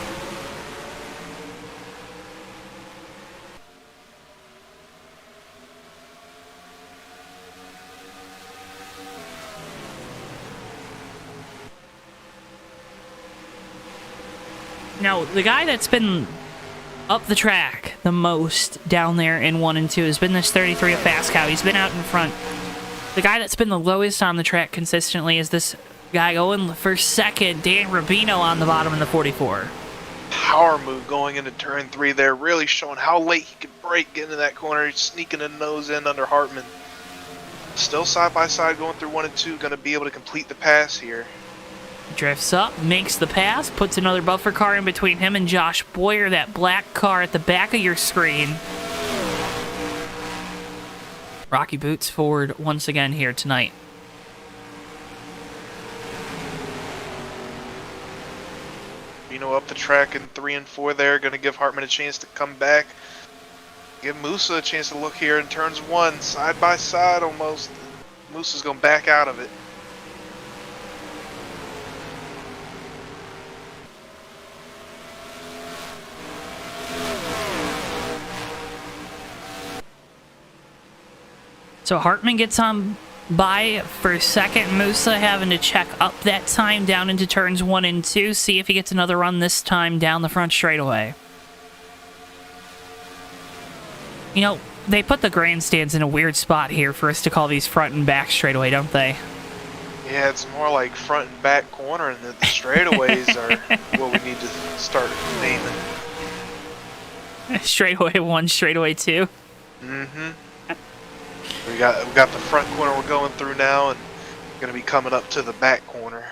Now, the guy that's been up the track the most down there in 1 and 2 has been this 33 of Fast Cow. He's been out in front. The guy that's been the lowest on the track consistently is this guy going for second, Dan Rubino, on the bottom in the 44. Power move going into turn 3 there, really showing how late he can brake, get into that corner. He's sneaking a nose in under Hartman. Still side by side going through 1 and 2, going to be able to complete the pass here. Drifts up, makes the pass, puts another buffer car in between him and Josh Boyer, that black car at the back of your screen. Rocky Boots forward once again here tonight. Rubino up the track in 3 and 4 there, going to give Hartman a chance to come back. Give Musa a chance to look here in turns 1, side by side almost. Musa's going to back out of it. So Hartman gets on by for second. Musa having to check up that time down into turns 1 and 2. See if he gets another run this time down the front straightaway. You know, they put the grandstands in a weird spot here for us to call these front and back straightaway, don't they? Yeah, it's more like front and back corner, and the straightaways are what we need to start naming. Straightaway 1, straightaway 2. Mm-hmm. We got the front corner we're going through now, and gonna be coming up to the back corner.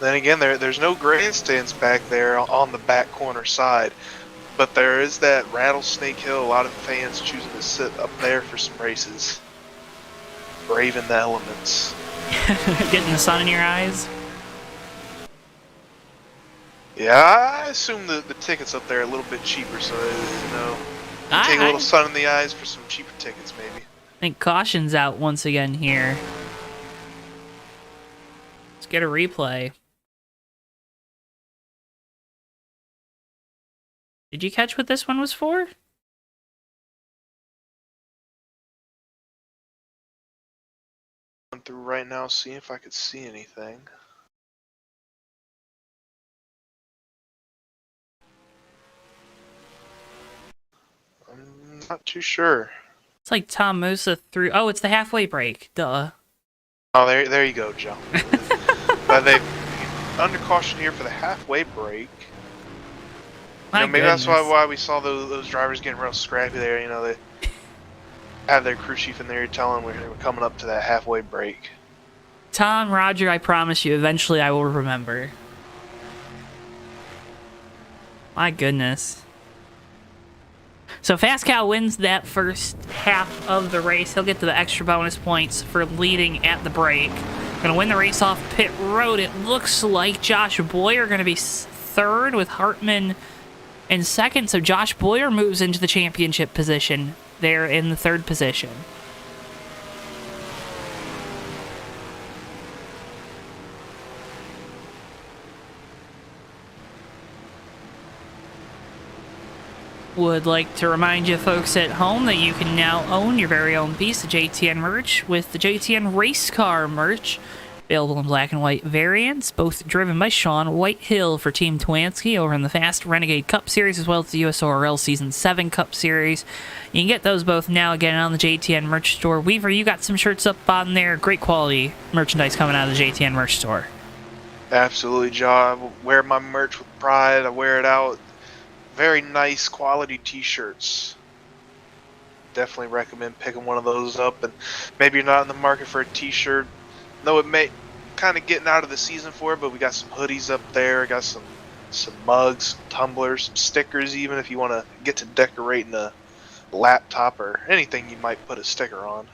Then again, there's no grandstands back there on the back corner side, but there is that Rattlesnake Hill. A lot of fans choosing to sit up there for some races, braving the elements. Getting the sun in your eyes. Yeah, I assume the tickets up there are a little bit cheaper, so take a little sun in the eyes for some cheaper tickets, maybe. I think caution's out once again here. Let's get a replay. Did you catch what this one was for? Going through right now, see if I could see anything. I'm not too sure. It's like Tom Musa threw... Oh, it's the halfway break. Duh. Oh, there you go, Joe. But they under caution here for the halfway break. Maybe that's why we saw those drivers getting real scrappy there. They have their crew chief in there telling we're coming up to that halfway break. Tom, Roger, I promise you, eventually I will remember. My goodness. So Fast Cow wins that first half of the race. He'll get to the extra bonus points for leading at the break. Gonna win the race off pit road. It looks like Josh Boyer gonna be third with Hartman in second. So Josh Boyer moves into the championship position there in the third position. Would like to remind you folks at home that you can now own your very own piece of JTN merch with the JTN race car merch. Available in black and white variants, both driven by Sean Whitehill for Team Twansky over in the Fast Renegade Cup Series, as well as the USORL Season 7 Cup Series. You can get those both now again on the JTN merch store. Weaver, you got some shirts up on there. Great quality merchandise coming out of the JTN merch store. Absolutely, Joe. I wear my merch with pride. I wear it out. Very nice quality t-shirts. Definitely recommend picking one of those up. And maybe you're not in the market for a t-shirt. Though it may kind of getting out of the season for it, but we got some hoodies up there. Got some mugs, some tumblers, some stickers even if you want to get to decorating a laptop or anything you might put a sticker on.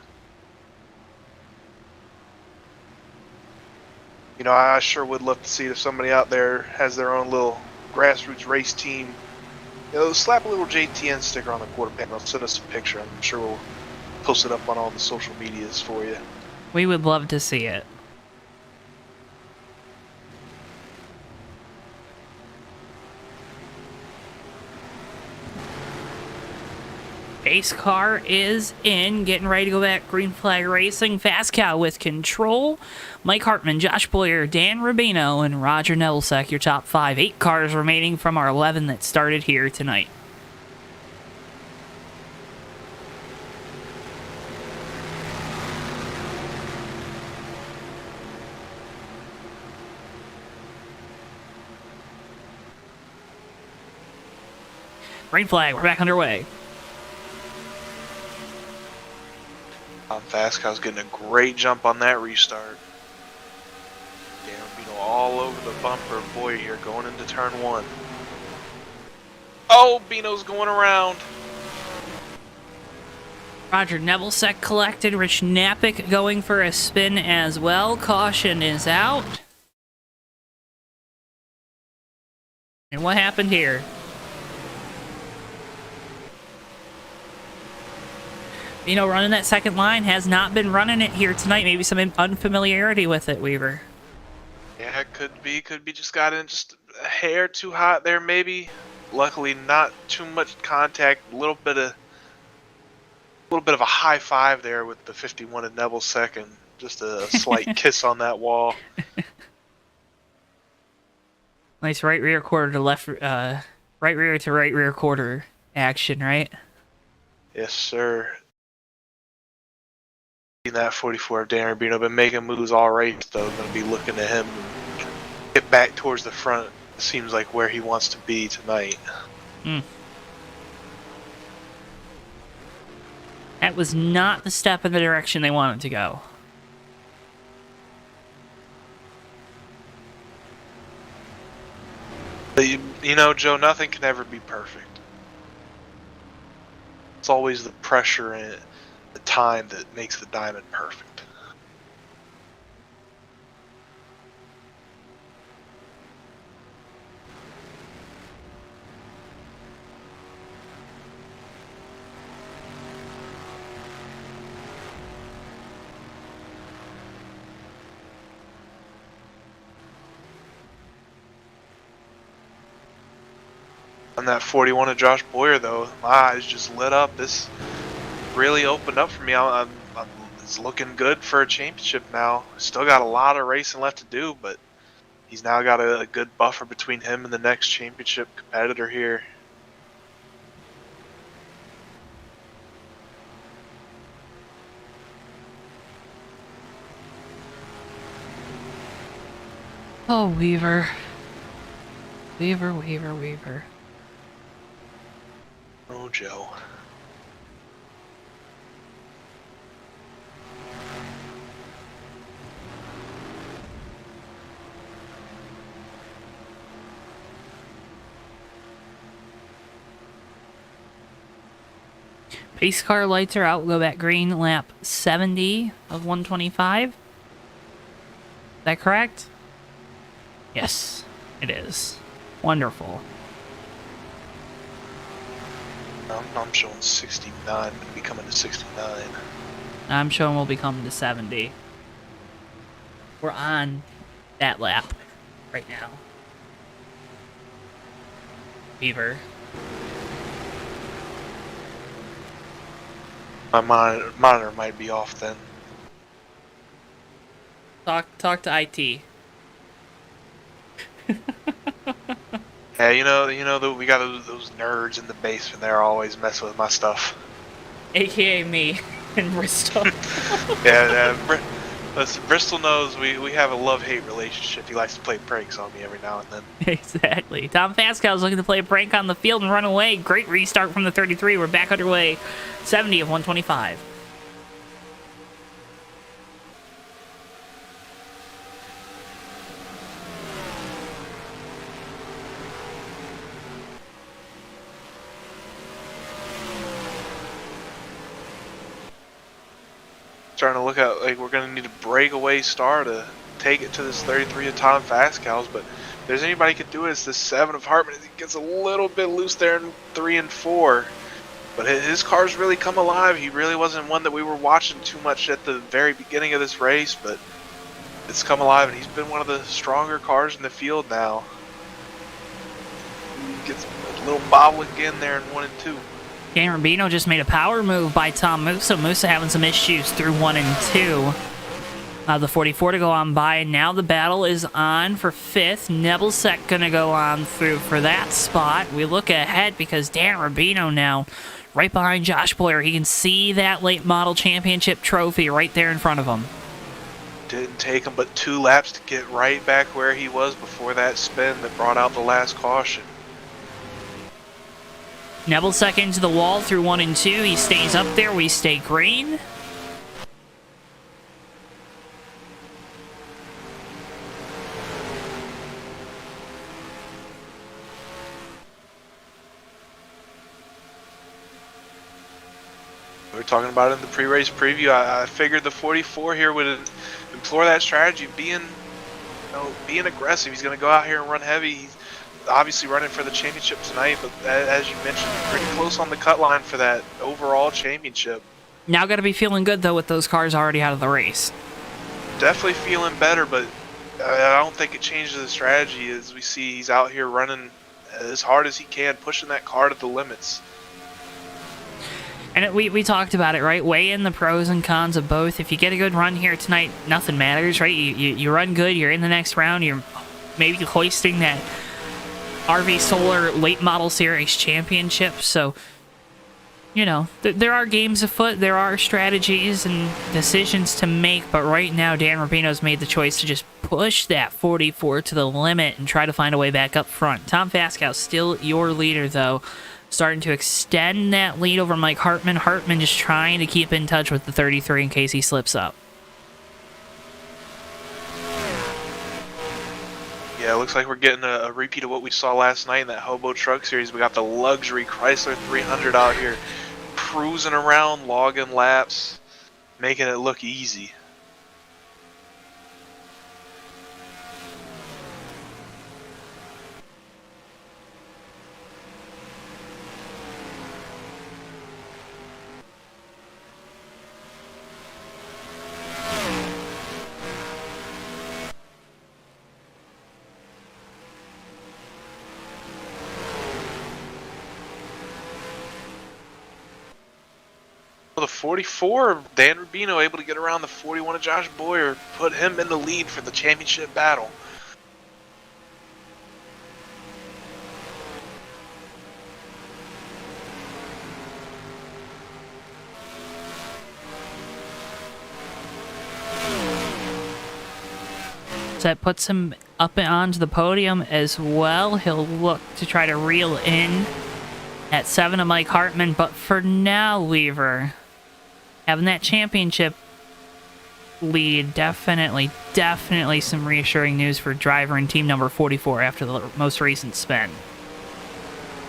I sure would love to see if somebody out there has their own little grassroots race team. Slap a little JTN sticker on the quarter panel. Send us a picture. I'm sure we'll post it up on all the social medias for you. We would love to see it. Base car is in, getting ready to go back. Green flag racing. Fast Cow with control. Mike Hartman, Josh Boyer, Dan Rubino, and Roger Nebelsack, your top 5. 8 cars remaining from our 11 that started here tonight. Green flag, we're back underway. Fast Cow's getting a great jump on that restart. Dan Rubino all over the bumper. Boy, you're going into turn 1. Oh, Bino's going around. Roger Nebelsack collected. Rich Napick going for a spin as well. Caution is out. And what happened here? Running that second line, has not been running it here tonight. Maybe some unfamiliarity with it, Weaver. Yeah, it could be just got in just a hair too hot there maybe. Luckily not too much contact. A little bit of a high five there with the 51 and Nebelsack, and just a slight kiss on that wall. Nice right rear quarter to left right rear to right rear quarter action, right? Yes, sir. That 44 of Dan Rubino been making moves all race, though. Going to be looking at him get back towards the front. Seems like where he wants to be tonight. That was not the step in the direction they wanted to go. But you know, Joe, nothing can ever be perfect. It's always the pressure and the time that makes the diamond perfect. On that 41 of Josh Boyer, though, my eyes just lit up. This really opened up for me. It's looking good for a championship now. Still got a lot of racing left to do, but he's now got a good buffer between him and the next championship competitor here. Oh, Weaver. Weaver. Oh, Joe. Pace car lights are out. We'll go back green, lap 70 of 125. Is that correct? Yes, it is. Wonderful. I'm showing 69, going to be coming to 69. I'm showing we'll be coming to 70. We're on that lap right now. Beaver. My monitor might be off then. Talk to IT. Yeah, you know that we got those nerds in the basement. They're always messing with my stuff. AKA me in Bristol. Yeah. Listen, Bristol knows we have a love-hate relationship. He likes to play pranks on me every now and then. Exactly. Tom Fascow's looking to play a prank on the field and run away. Great restart from the 33. We're back underway. 70 of 125. Starting to look at like we're going to need a breakaway star to take it to this 33 of Tom Fascow's, but if there's anybody who could do it, it's the 7 of Hartman. He gets a little bit loose there in 3 and 4. But his car's really come alive. He really wasn't one that we were watching too much at the very beginning of this race, but it's come alive, and he's been one of the stronger cars in the field now. He gets a little bobble again there in 1 and 2. Dan Rubino just made a power move by Tom Musa. Musa having some issues through 1 and 2. The 44 to go on by. Now the battle is on for 5th. Nebelset going to go on through for that spot. We look ahead because Dan Rubino now right behind Josh Boyer. He can see that late model championship trophy right there in front of him. Didn't take him but 2 laps to get right back where he was before that spin that brought out the last caution. Nebelset into the wall through 1 and 2. He stays up there. We stay green. We were talking about it in the pre-race preview. I figured the 44 here would implore that strategy, being aggressive. He's going to go out here and run heavy. He's obviously running for the championship tonight, but as you mentioned, pretty close on the cut line for that overall championship. Now got to be feeling good, though, with those cars already out of the race. Definitely feeling better, but I don't think it changes the strategy as we see he's out here running as hard as he can, pushing that car to the limits. And we talked about it, right? Weigh in the pros and cons of both. If you get a good run here tonight, nothing matters, right? You run good, you're in the next round, you're maybe hoisting that RV Solar Late Model Series Championship, so, you know, there are games afoot, there are strategies and decisions to make, but right now Dan Rubino's made the choice to just push that 44 to the limit and try to find a way back up front. Tom Faskow still your leader, though, starting to extend that lead over Mike Hartman. Hartman just trying to keep in touch with the 33 in case he slips up. Yeah, it looks like we're getting a repeat of what we saw last night in that Hobo Truck Series. We got the luxury Chrysler 300 out here cruising around, logging laps, making it look easy. The 44, Dan Rubino able to get around the 41 of Josh Boyer, put him in the lead for the championship battle. So that puts him up and onto the podium as well. He'll look to try to reel in at 7 of Mike Hartman, but for now, Weaver, having that championship lead, definitely some reassuring news for driver and team number 44 after the most recent spin.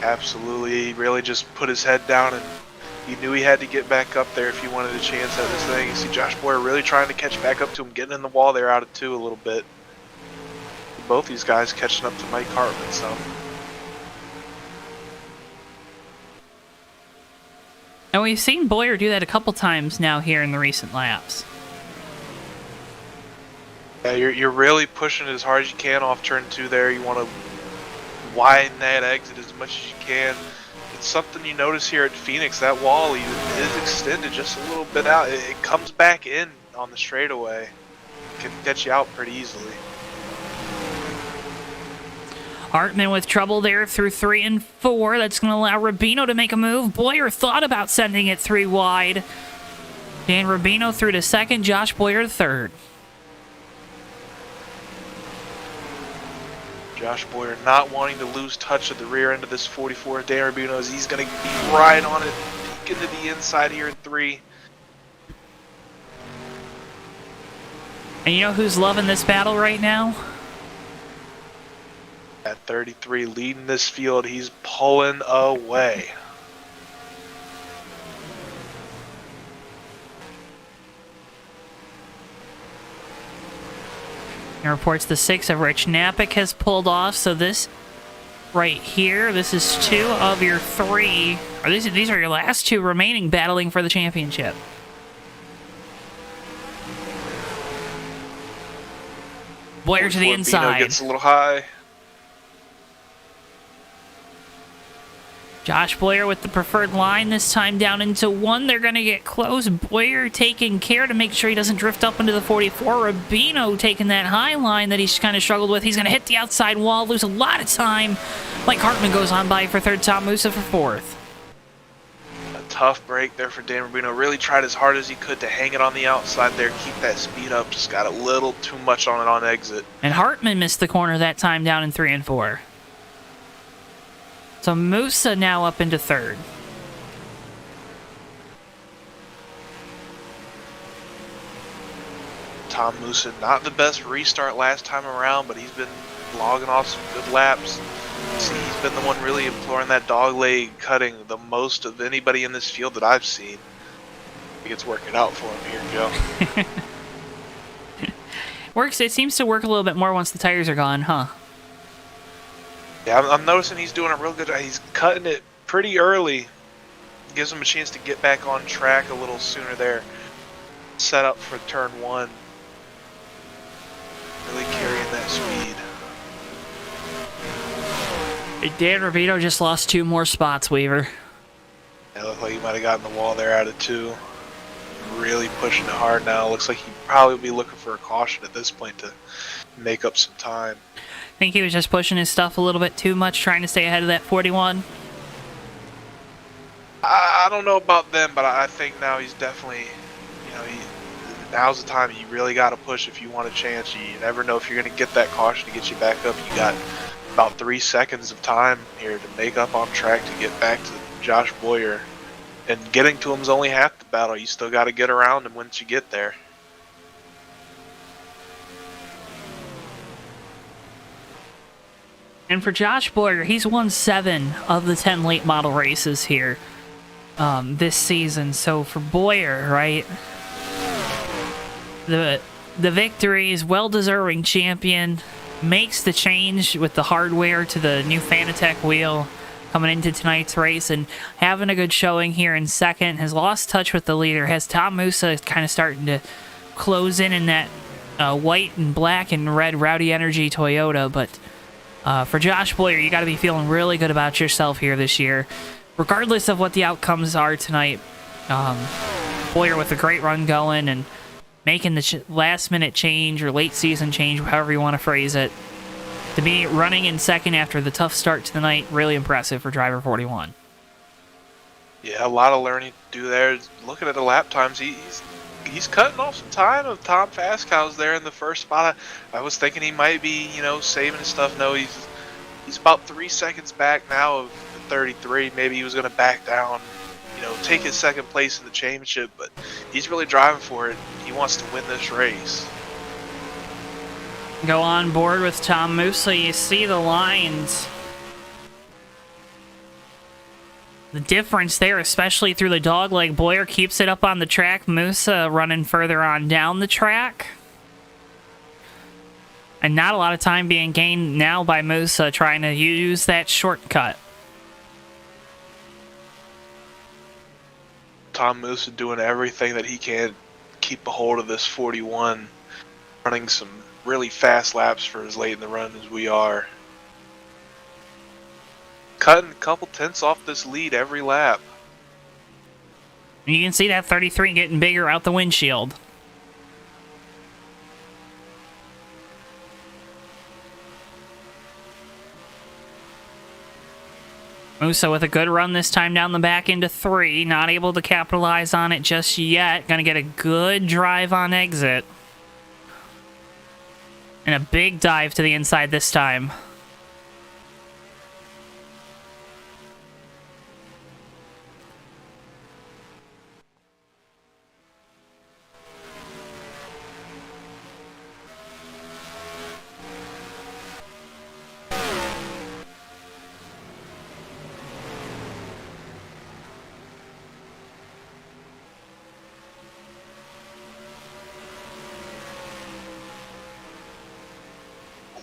Absolutely, he really just put his head down and he knew he had to get back up there if he wanted a chance at this thing. You see Josh Boyer really trying to catch back up to him, getting in the wall there out of 2 a little bit. Both these guys catching up to Mike Hartman some. And we've seen Boyer do that a couple times now here in the recent laps. Yeah, you're really pushing it as hard as you can off turn 2 there. You want to widen that exit as much as you can. It's something you notice here at Phoenix, that wall is extended just a little bit out. It comes back in on the straightaway. It can get you out pretty easily. Hartman with trouble there through 3 and 4. That's going to allow Rubino to make a move. Boyer thought about sending it 3 wide. Dan Rubino through to 2nd, Josh Boyer to 3rd. Josh Boyer not wanting to lose touch of the rear end of this 44. Dan Rubino knows he's going to be right on it, peek into the inside here in 3. And you know who's loving this battle right now? At 33, leading this field, he's pulling away. He reports the 6 of Rich Napick has pulled off, so this right here, this is 2 of your 3, or these are your last 2 remaining battling for the championship. Boyer to the inside. Gets a little high. Josh Boyer with the preferred line, this time down into 1. They're going to get close. Boyer taking care to make sure he doesn't drift up into the 44. Rubino taking that high line that he's kind of struggled with. He's going to hit the outside wall, lose a lot of time. Mike Hartman goes on by for 3rd, Tom Musa for 4th. A tough break there for Dan Rubino. Really tried as hard as he could to hang it on the outside there, keep that speed up. Just got a little too much on it on exit. And Hartman missed the corner that time down in 3 and 4. So Musa now up into 3rd. Tom Musa, not the best restart last time around, but he's been logging off some good laps. See, he's been the one really employing that dog leg cutting the most of anybody in this field that I've seen. I think it's working out for him here, Joe. It seems to work a little bit more once the tires are gone, huh? Yeah, I'm noticing he's doing a real good job. He's cutting it pretty early. Gives him a chance to get back on track a little sooner there. Set up for turn 1. Really carrying that speed. Dan Rubino just lost 2 more spots, Weaver. It looked like he might have gotten the wall there out of 2. Really pushing it hard now. Looks like he probably will be looking for a caution at this point to make up some time. Think he was just pushing his stuff a little bit too much, trying to stay ahead of that 41? I don't know about them, but I think now he's definitely, now's the time you really got to push if you want a chance. You never know if you're going to get that caution to get you back up. You got about 3 seconds of time here to make up on track to get back to Josh Boyer. And getting to him is only half the battle. You still got to get around him once you get there. And for Josh Boyer, he's won 7 of the 10 late model races here this season. So for Boyer, right, the victory is well-deserving champion, makes the change with the hardware to the new Fanatec wheel coming into tonight's race, and having a good showing here in second. Has lost touch with the leader, has Tom Musa kind of starting to close in that white and black and red Rowdy Energy Toyota, but for Josh Boyer, you got to be feeling really good about yourself here this year, regardless of what the outcomes are tonight. Boyer with a great run going and making the last-minute change or late-season change, however you want to phrase it. To be running in second after the tough start to the night, really impressive for driver 41. Yeah, a lot of learning to do there. Looking at the lap times, he's cutting off some time of Tom Fascow's there in the first spot. I was thinking he might be, saving his stuff. No, he's about 3 seconds back now of the 33. Maybe he was going to back down, take his second place in the championship, but he's really driving for it. He wants to win this race. Go on board with Tom Musa. You see the lines. The difference there, especially through the dogleg. Boyer keeps it up on the track. Musa running further on down the track. And not a lot of time being gained now by Musa trying to use that shortcut. Tom Musa doing everything that he can to keep a hold of this 41. Running some really fast laps for as late in the run as we are. Cutting a couple tenths off this lead every lap. You can see that 33 getting bigger out the windshield. Musa with a good run this time down the back into 3. Not able to capitalize on it just yet. Gonna get a good drive on exit. And a big dive to the inside this time.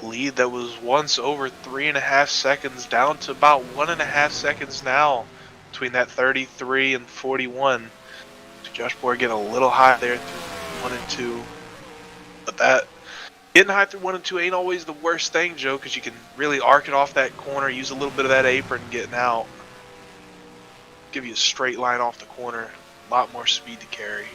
Lead that was once over 3.5 seconds down to about 1.5 seconds now between that 33 and 41. Josh Boyer getting a little high there through 1 and 2, but that getting high through 1 and 2 ain't always the worst thing, Joe, because you can really arc it off that corner, use a little bit of that apron getting out, give you a straight line off the corner, a lot more speed to carry.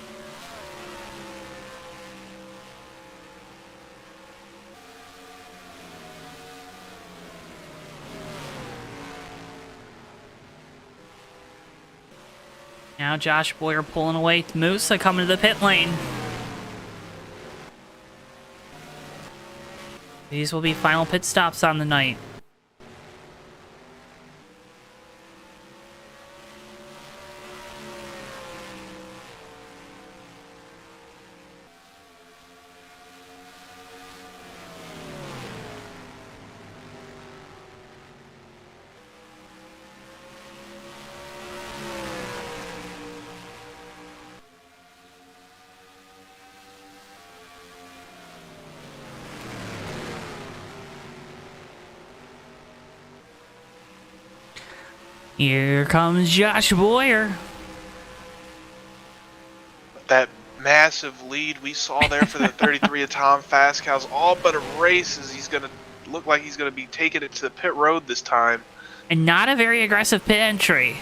Now Josh Boyer pulling away. Musa coming to the pit lane. These will be final pit stops on the night. Here comes Josh Boyer. That massive lead we saw there for the 33 of Tom Fascow's all but erases. He's going to look like he's going to be taking it to the pit road this time. And not a very aggressive pit entry.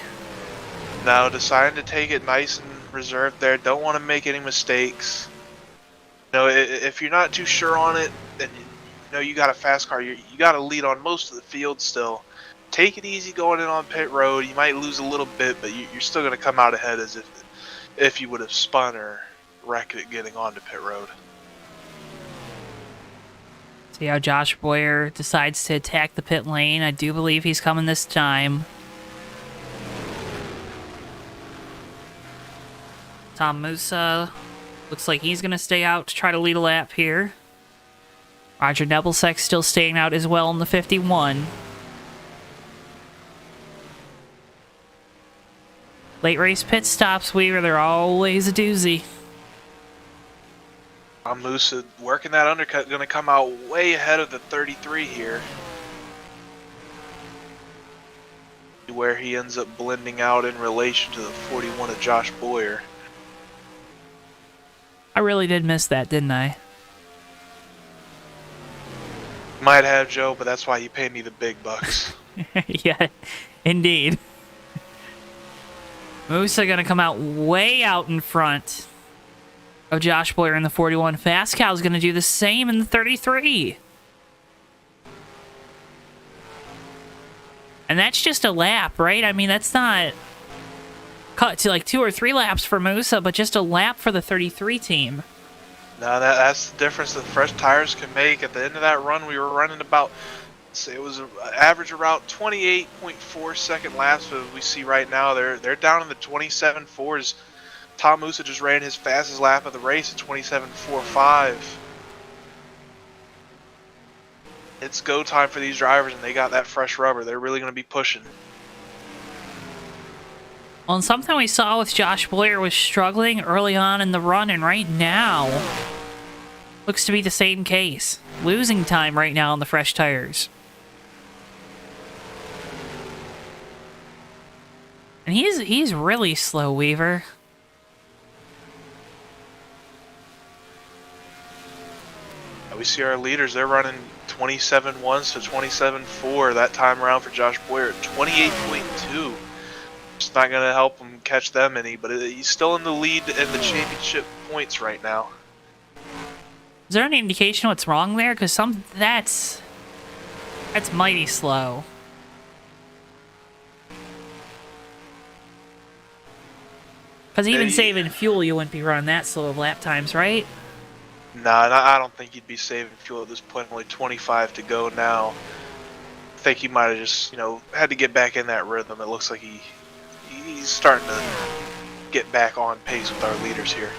No, deciding to take it nice and reserved there. Don't want to make any mistakes. If you're not too sure on it, and know you got a fast car. You got to lead on most of the field still. Take it easy going in on pit road. You might lose a little bit, but you're still going to come out ahead as if you would have spun or wrecked it getting onto pit road. See how Josh Boyer decides to attack the pit lane. I do believe he's coming this time. Tom Musa looks like he's going to stay out to try to lead a lap here. Roger Nebelsek's still staying out as well in the 51. Late race pit stops, Weaver. They're always a doozy. Musa working that undercut, going to come out way ahead of the 33 here. Where he ends up blending out in relation to the 41 of Josh Boyer. I really did miss that, didn't I? Might have, Joe, but that's why you pay me the big bucks. Yeah, indeed. Musa gonna come out way out in front of Josh Boyer in the 41. Fast Cow's gonna do the same in the 33. And that's just a lap, right? I mean, that's not cut to like 2 or 3 laps for Musa, but just a lap for the 33 team. No, that's the difference that fresh tires can make. At the end of that run, we were running about, say it was an average around 28.4 second laps, but we see right now they're down in the 27.4s. Tom Musa just ran his fastest lap of the race at 27.45. It's go time for these drivers, and they got that fresh rubber. They're really going to be pushing. Well, and something we saw with Josh Boyer was struggling early on in the run, and right now looks to be the same case. Losing time right now on the fresh tires. And he's really slow, Weaver. We see our leaders, they're running 27.1s to 27.4 that time around for Josh Boyer at 28.2. It's not going to help him catch them any, but he's still in the lead in the championship points right now. Is there any indication what's wrong there? Because that's mighty slow. Because even saving fuel, you wouldn't be running that slow of lap times, right? Nah, I don't think he'd be saving fuel at this point. Only 25 to go now. I think he might have just, had to get back in that rhythm. It looks like he's starting to get back on pace with our leaders here.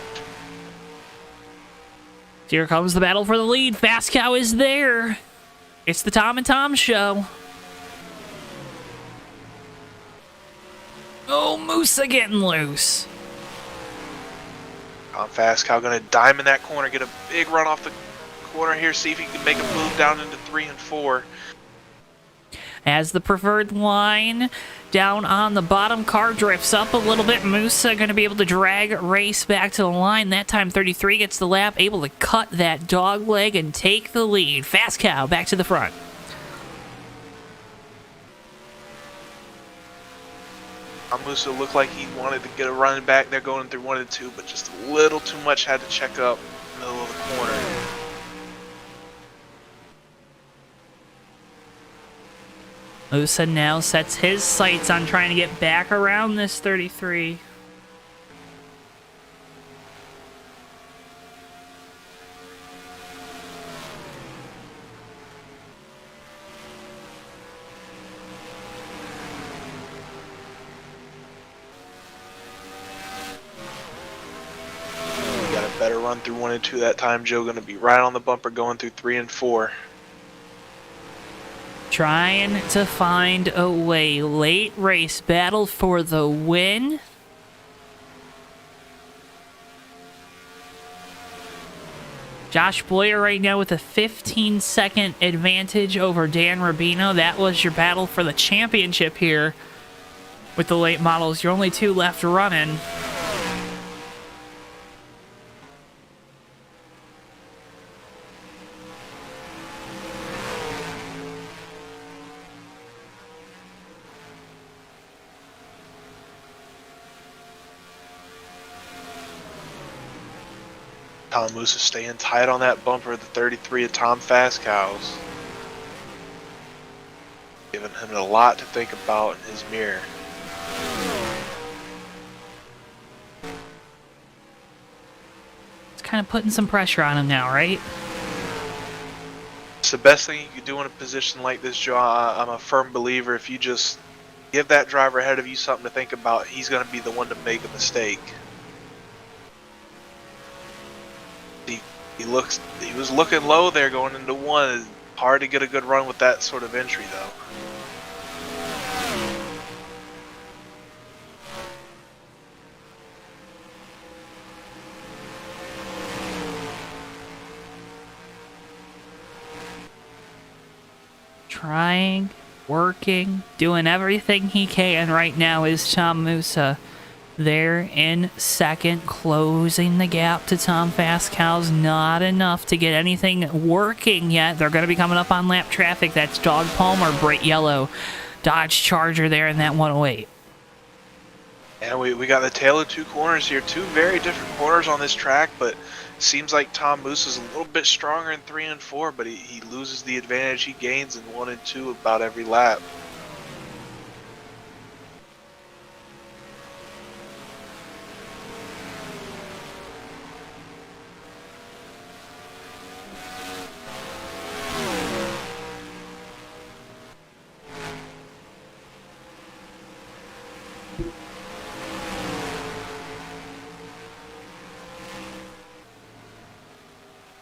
Here comes the battle for the lead. Fast Cow is there. It's the Tom and Tom show. Oh, Musa getting loose. Fast Cow going to dime in that corner, get a big run off the corner here, see if he can make a move down into 3 and 4. As the preferred line down on the bottom, car drifts up a little bit. Musa going to be able to drag race back to the line. That time 33 gets the lap, able to cut that dog leg and take the lead. Fast Cow back to the front. Musa looked like he wanted to get a run back there going through 1 and 2, but just a little too much, had to check up in the middle of the corner. Musa now sets his sights on trying to get back around this 33. Better run through 1 and 2 that time. Joe going to be right on the bumper going through 3 and 4. Trying to find a way. Late race battle for the win. Josh Boyer right now with a 15-second advantage over Dan Rubino. That was your battle for the championship here with the late models. You're only 2 left running. Tom Moose is staying tight on that bumper of the 33 of Tom Fast Cows. Giving him a lot to think about in his mirror. It's kind of putting some pressure on him now, right? It's the best thing you can do in a position like this, Joe. I'm a firm believer if you just give that driver ahead of you something to think about, he's going to be the one to make a mistake. He was looking low there going into one. Hard to get a good run with that sort of entry though. Trying, working, doing everything he can right now is Tom Musa. There in second, closing the gap to Tom Fast Cows. Not enough to get anything working yet. They're going to be coming up on lap traffic. That's Dog Palmer, bright yellow Dodge Charger there in that 108. And we got the tail of two corners here. Two very different corners on this track, but seems like Tom Moose is a little bit stronger in 3 and 4, but he loses the advantage he gains in 1 and 2 about every lap.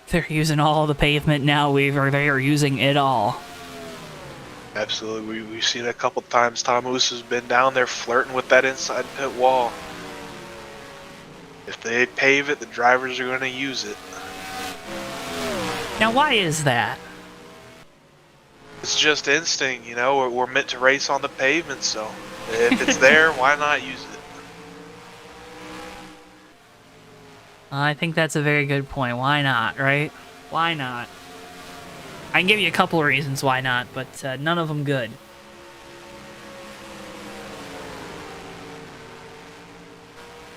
They're using all the pavement now, Weaver. They are using it all. Absolutely. We've seen it a couple times. Tom Moose has been down there flirting with that inside pit wall. If they pave it, the drivers are going to use it. Now, why is that? It's just instinct, you know. We're meant to race on the pavement, so if it's there, why not use it? I think that's a very good point. Why not, right? Why not? I can give you a couple of reasons why not, but none of them good.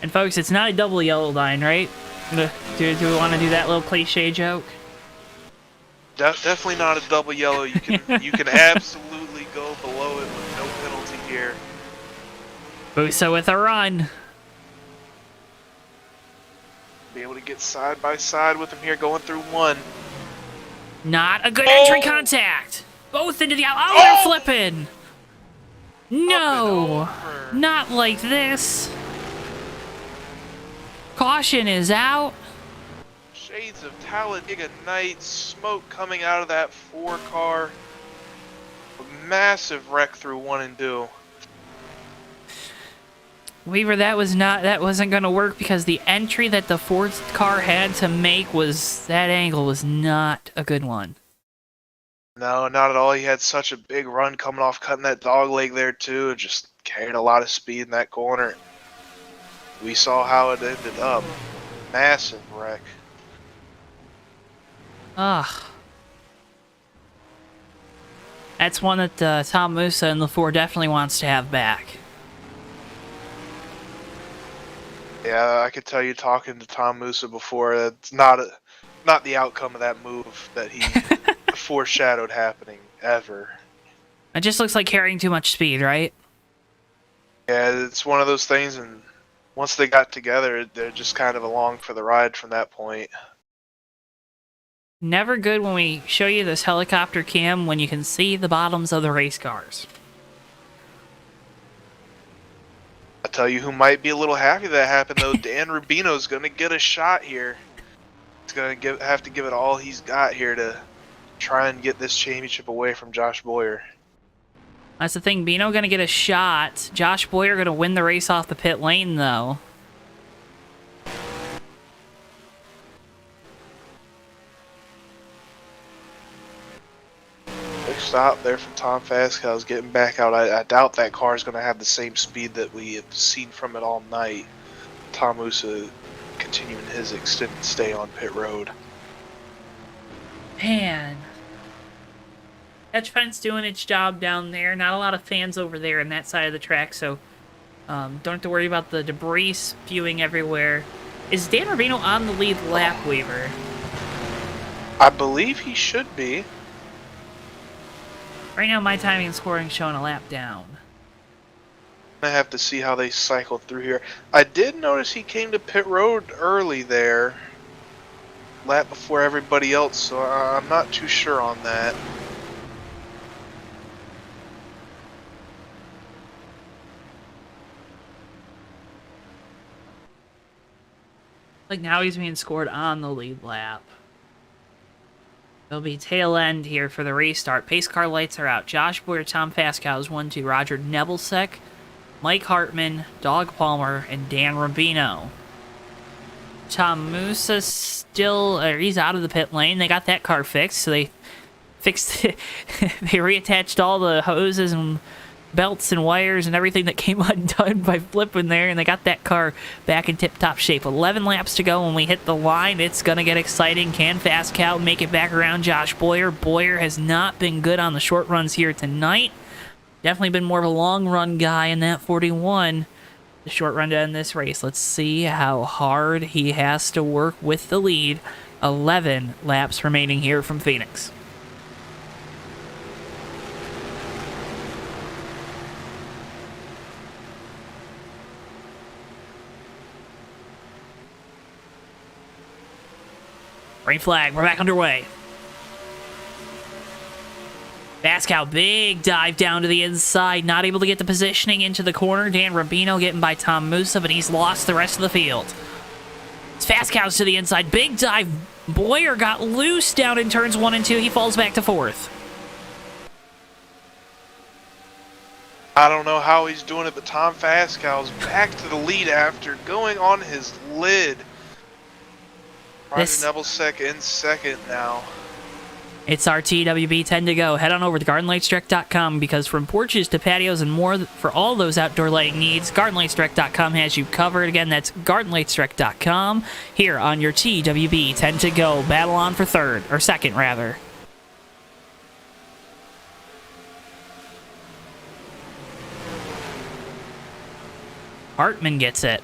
And folks, it's not a double yellow line, right? Do we want to do that little cliche joke? Definitely not a double yellow. You can absolutely go below it with no penalty here. Busa with a run. Be able to get side by side with him here going through 1. Not a good entry contact. Both into the out. Oh, they're flipping. No, not like this. Caution is out. Shades of Talladega Night, smoke coming out of that 4 car. A massive wreck through 1 and 2. Weaver, that wasn't going to work because the entry that the Ford car had to make that angle was not a good one. No, not at all. He had such a big run coming off cutting that dog leg there too. Just carried a lot of speed in that corner. We saw how it ended up. Massive wreck. That's one that Tom Musa and the Ford definitely wants to have back. Yeah, I could tell you talking to Tom Musa before, that's not the outcome of that move that he foreshadowed happening ever. It just looks like carrying too much speed, right? Yeah, it's one of those things, and once they got together, they're just kind of along for the ride from that point. Never good when we show you this helicopter cam when you can see the bottoms of the race cars. I'll tell you who might be a little happy that happened, though. Dan Rubino's going to get a shot here. He's going to have to give it all he's got here to try and get this championship away from Josh Boyer. That's the thing. Bino going to get a shot. Josh Boyer going to win the race off the pit lane, though. Big stop there from Tom Fasco's getting back out. I doubt that car is going to have the same speed that we have seen from it all night. Tom Musa continuing his extended stay on pit road. Man. Hedge fence doing its job down there. Not a lot of fans over there on that side of the track, so don't have to worry about the debris spewing everywhere. Is Dan Rubino on the lead lap, Weaver? I believe he should be. Right now, my timing and scoring showing a lap down. I have to see how they cycle through here. I did notice he came to pit road early there, lap before everybody else, so I'm not too sure on that. Like now he's being scored on the lead lap. There'll be tail end here for the restart. Pace car lights are out. Josh Boyer, Tom Fascow's 1-2. Roger Nebelsick, Mike Hartman, Doug Palmer, and Dan Rubino. Tom Musa still, he's out of the pit lane. They got that car fixed, so they fixed it. They reattached all the hoses and belts and wires and everything that came undone by flipping there, and they got that car back in tip-top shape. 11 laps to go when we hit the line. It's going to get exciting. Can Fascow make it back around Josh Boyer? Boyer has not been good on the short runs here tonight. Definitely been more of a long-run guy in that 41. The short run to end this race. Let's see how hard he has to work with the lead. 11 laps remaining here from Phoenix. Green flag, we're back underway. Fascow, big dive down to the inside, not able to get the positioning into the corner. Dan Rubino getting by Tom Musa, but he's lost the rest of the field. It's Fascow's to the inside, big dive. Boyer got loose down in turns 1 and 2. He falls back to 4th. I don't know how he's doing it, but Tom Fascow's back to the lead after going on his lid. Roger Nebelsick in second now. It's our TWB 10 to go. Head on over to GardenLightsDirect.com because from porches to patios and more for all those outdoor lighting needs, GardenLightsDirect.com has you covered. Again, that's GardenLightsDirect.com here on your TWB 10 to go. Battle on for second rather. Hartman gets it.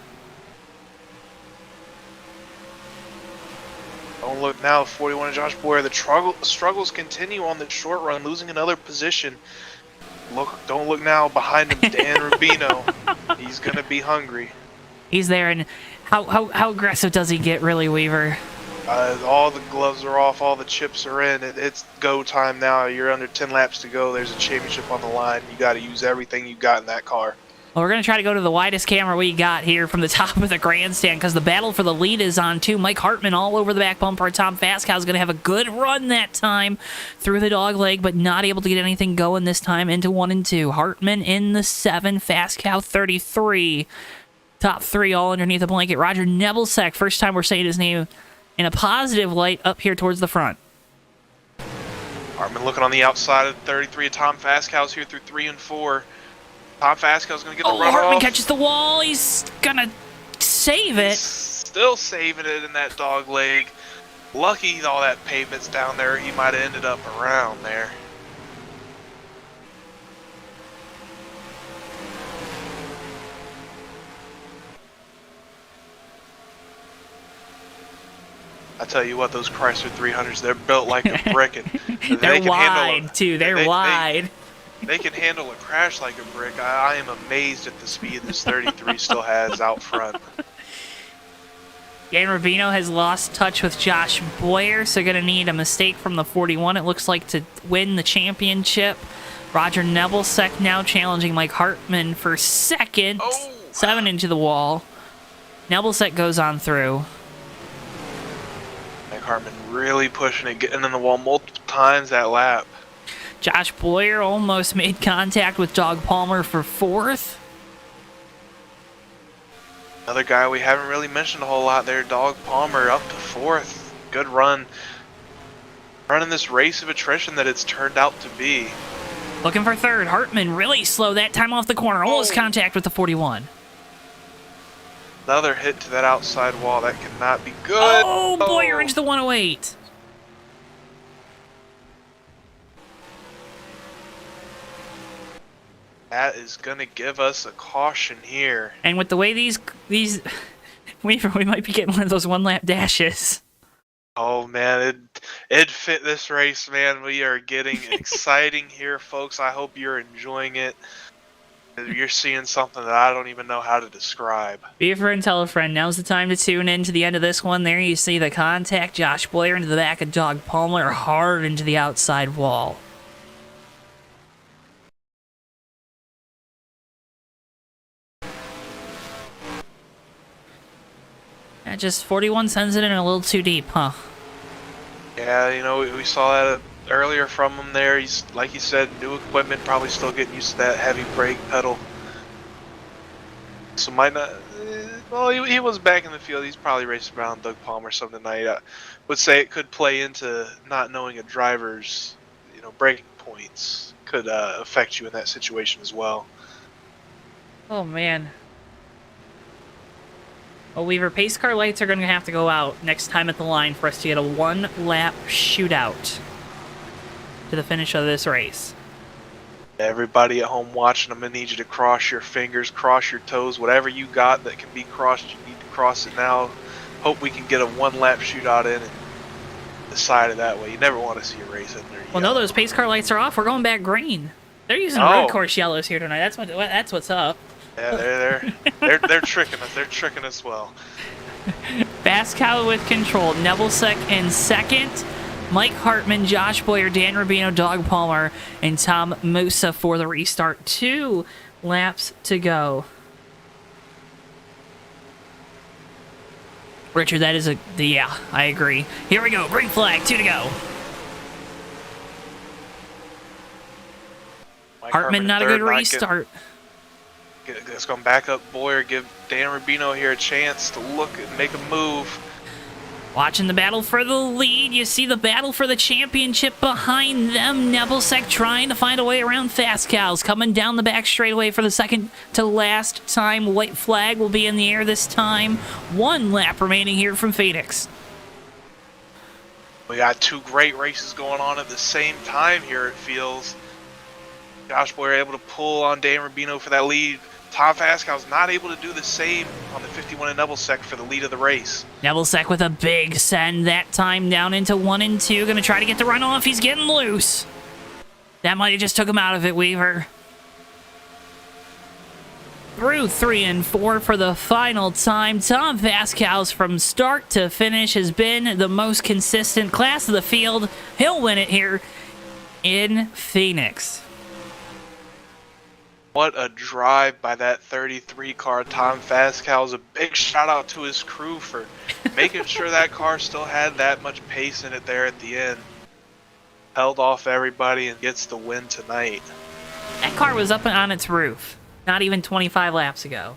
Don't look now, 41 of Josh Boyer. The struggles continue on the short run, losing another position. Don't look now behind him, Dan Rubino. He's gonna be hungry. He's there, and how aggressive does he get, really, Weaver? All the gloves are off, all the chips are in. It's go time now. You're under 10 laps to go. There's a championship on the line. You got to use everything you got in that car. Well, we're going to try to go to the widest camera we got here from the top of the grandstand because the battle for the lead is on, too. Mike Hartman all over the back bumper. Tom Fascow is going to have a good run that time through the dog leg, but not able to get anything going this time into 1 and 2. Hartman in the 7, Fascow 33. Top 3 all underneath the blanket. Roger Nebelsick, first time we're saying his name in a positive light up here towards the front. Hartman looking on the outside of 33 of Tom Fascow's here through 3 and 4. Tom Fascow's going to get the run Hartman off. catches the wall. He's going to save it. He's still saving it in that dog leg. Lucky all that pavement's down there. He might have ended up around there. I tell you what, those Chrysler 300s, they're built like a brick. And They're wide, too. They're wide. They can handle a crash like a brick. I am amazed at the speed this 33 still has out front. Dan Rubino has lost touch with Josh Boyer, so going to need a mistake from the 41, it looks like, to win the championship. Roger Nebelsick now challenging Mike Hartman for second. 7 into the wall. Nebelsick goes on through. Mike Hartman really pushing it, getting in the wall multiple times that lap. Josh Boyer almost made contact with Doug Palmer for 4th. Another guy we haven't really mentioned a whole lot there, Doug Palmer, up to 4th. Good run. Running this race of attrition that it's turned out to be. Looking for 3rd. Hartman really slow that time off the corner. Almost contact with the 41. Another hit to that outside wall. That cannot be good. Oh, Boyer into the 108. That is going to give us a caution here. And with the way these Weaver, we might be getting one of those one-lap dashes. Oh man, it fit this race, man. We are getting exciting here, folks. I hope you're enjoying it. You're seeing something that I don't even know how to describe. Beaver and tell a friend. Now's the time to tune in to the end of this one. There you see the contact. Josh Boyer into the back of Doug Palmer, hard into the outside wall. That just 41 sends it in a little too deep, huh? Yeah, you know, we saw that earlier from him there. He's, like he said, new equipment, probably still getting used to that heavy brake pedal. So might not. Well, he was back in the field. He's probably racing around Doug Palmer some tonight. I would say it could play into not knowing a driver's, braking points could affect you in that situation as well. Oh, man. Well, Weaver, pace car lights are going to have to go out next time at the line for us to get a one-lap shootout to the finish of this race. Everybody at home watching, I'm going to need you to cross your fingers, cross your toes, whatever you got that can be crossed, you need to cross it now. Hope we can get a one-lap shootout in and decide it that way. You never want to see a race in there. Well, no, those pace car lights are off. We're going back green. They're using road course yellows here tonight. That's what's up. Yeah, they're tricking us. They're tricking us well. Pascal with control. Nebelsick in second. Mike Hartman, Josh Boyer, Dan Rubino, Doug Palmer, and Tom Musa for the restart. 2 laps to go. Richard, that is yeah, I agree. Here we go. Green flag. 2 to go. Hartman, not a good restart. Let's go back up Boyer, give Dan Rubino here a chance to look and make a move. Watching the battle for the lead. You see the battle for the championship behind them. Nebelsick trying to find a way around Fast Cows. Coming down the back straightaway for the second to last time. White flag will be in the air this time. 1 lap remaining here from Phoenix. We got 2 great races going on at the same time here, it feels. Josh Boyer able to pull on Dan Rubino for that lead. Tom Fascow's not able to do the same on the 51 and Nebelsick for the lead of the race. Nebelsick with a big send that time down into 1 and 2. Going to try to get the run off. He's getting loose. That might have just took him out of it, Weaver. Through 3 and 4 for the final time. Tom Fascow's from start to finish has been the most consistent class of the field. He'll win it here in Phoenix. What a drive by that 33 car, Tom Fascow's. A big shout out to his crew for making sure that car still had that much pace in it there at the end. Held off everybody and gets the win tonight. That car was up on its roof not even 25 laps ago.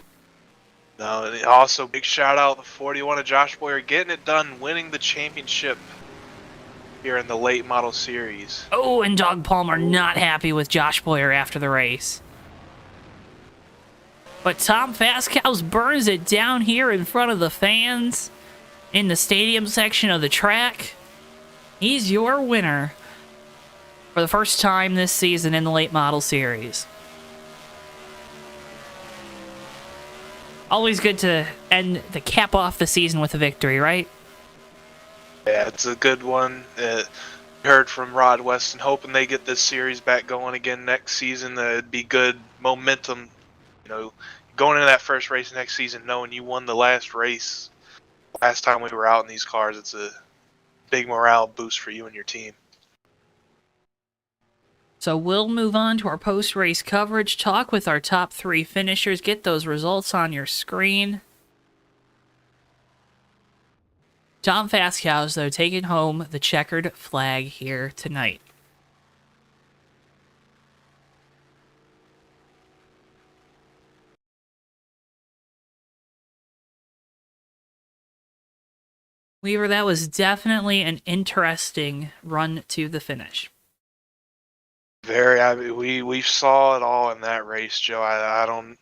No, and also big shout out to 41 of Josh Boyer getting it done, winning the championship here in the late model series. Oh, and Doug Palmer not happy with Josh Boyer after the race. But Tom Fascow's burns it down here in front of the fans in the stadium section of the track. He's your winner for the first time this season in the late model series. Always good to end the cap off the season with a victory, right? Yeah, it's a good one. Heard from Rod Weston, hoping they get this series back going again next season. It'd be good momentum, going into that first race next season, knowing you won the last race last time we were out in these cars. It's a big morale boost for you and your team. So we'll move on to our post-race coverage, talk with our top 3 finishers, get those results on your screen. Tom Fascow's, though, taking home the checkered flag here tonight. Weaver, that was definitely an interesting run to the finish. We saw it all in that race, Joe. I don't.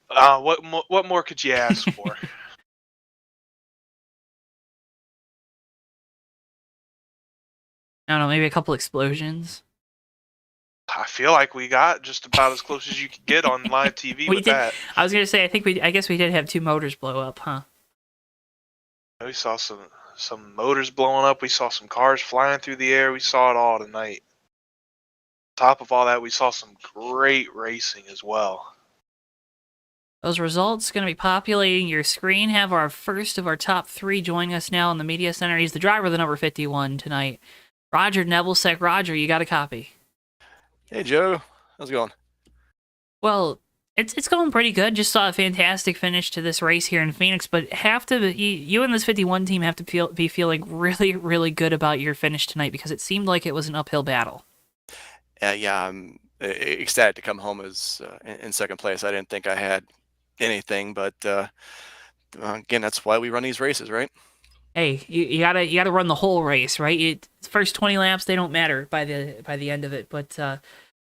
What more could you ask for? I don't know, maybe a couple explosions. I feel like we got just about as close as you could get on live TV with that. I was gonna say, I guess we did have 2 motors blow up, huh? We saw some motors blowing up. We saw some cars flying through the air. We saw it all tonight. Top of all that, we saw some great racing as well. Those results going to be populating your screen. Have our first of our top 3 joining us now in the media center. He's the driver of the number 51 tonight. Roger Nebelsick. Roger, you got a copy. Hey, Joe. How's it going? Well, it's going pretty good. Just saw a fantastic finish to this race here in Phoenix, but you and this 51 team have to be feeling really, really good about your finish tonight because it seemed like it was an uphill battle. Yeah, I'm ecstatic to come home as in second place. I didn't think I had anything, but again, that's why we run these races, right? Hey, you gotta run the whole race, right? First 20 laps, they don't matter by the end of it. But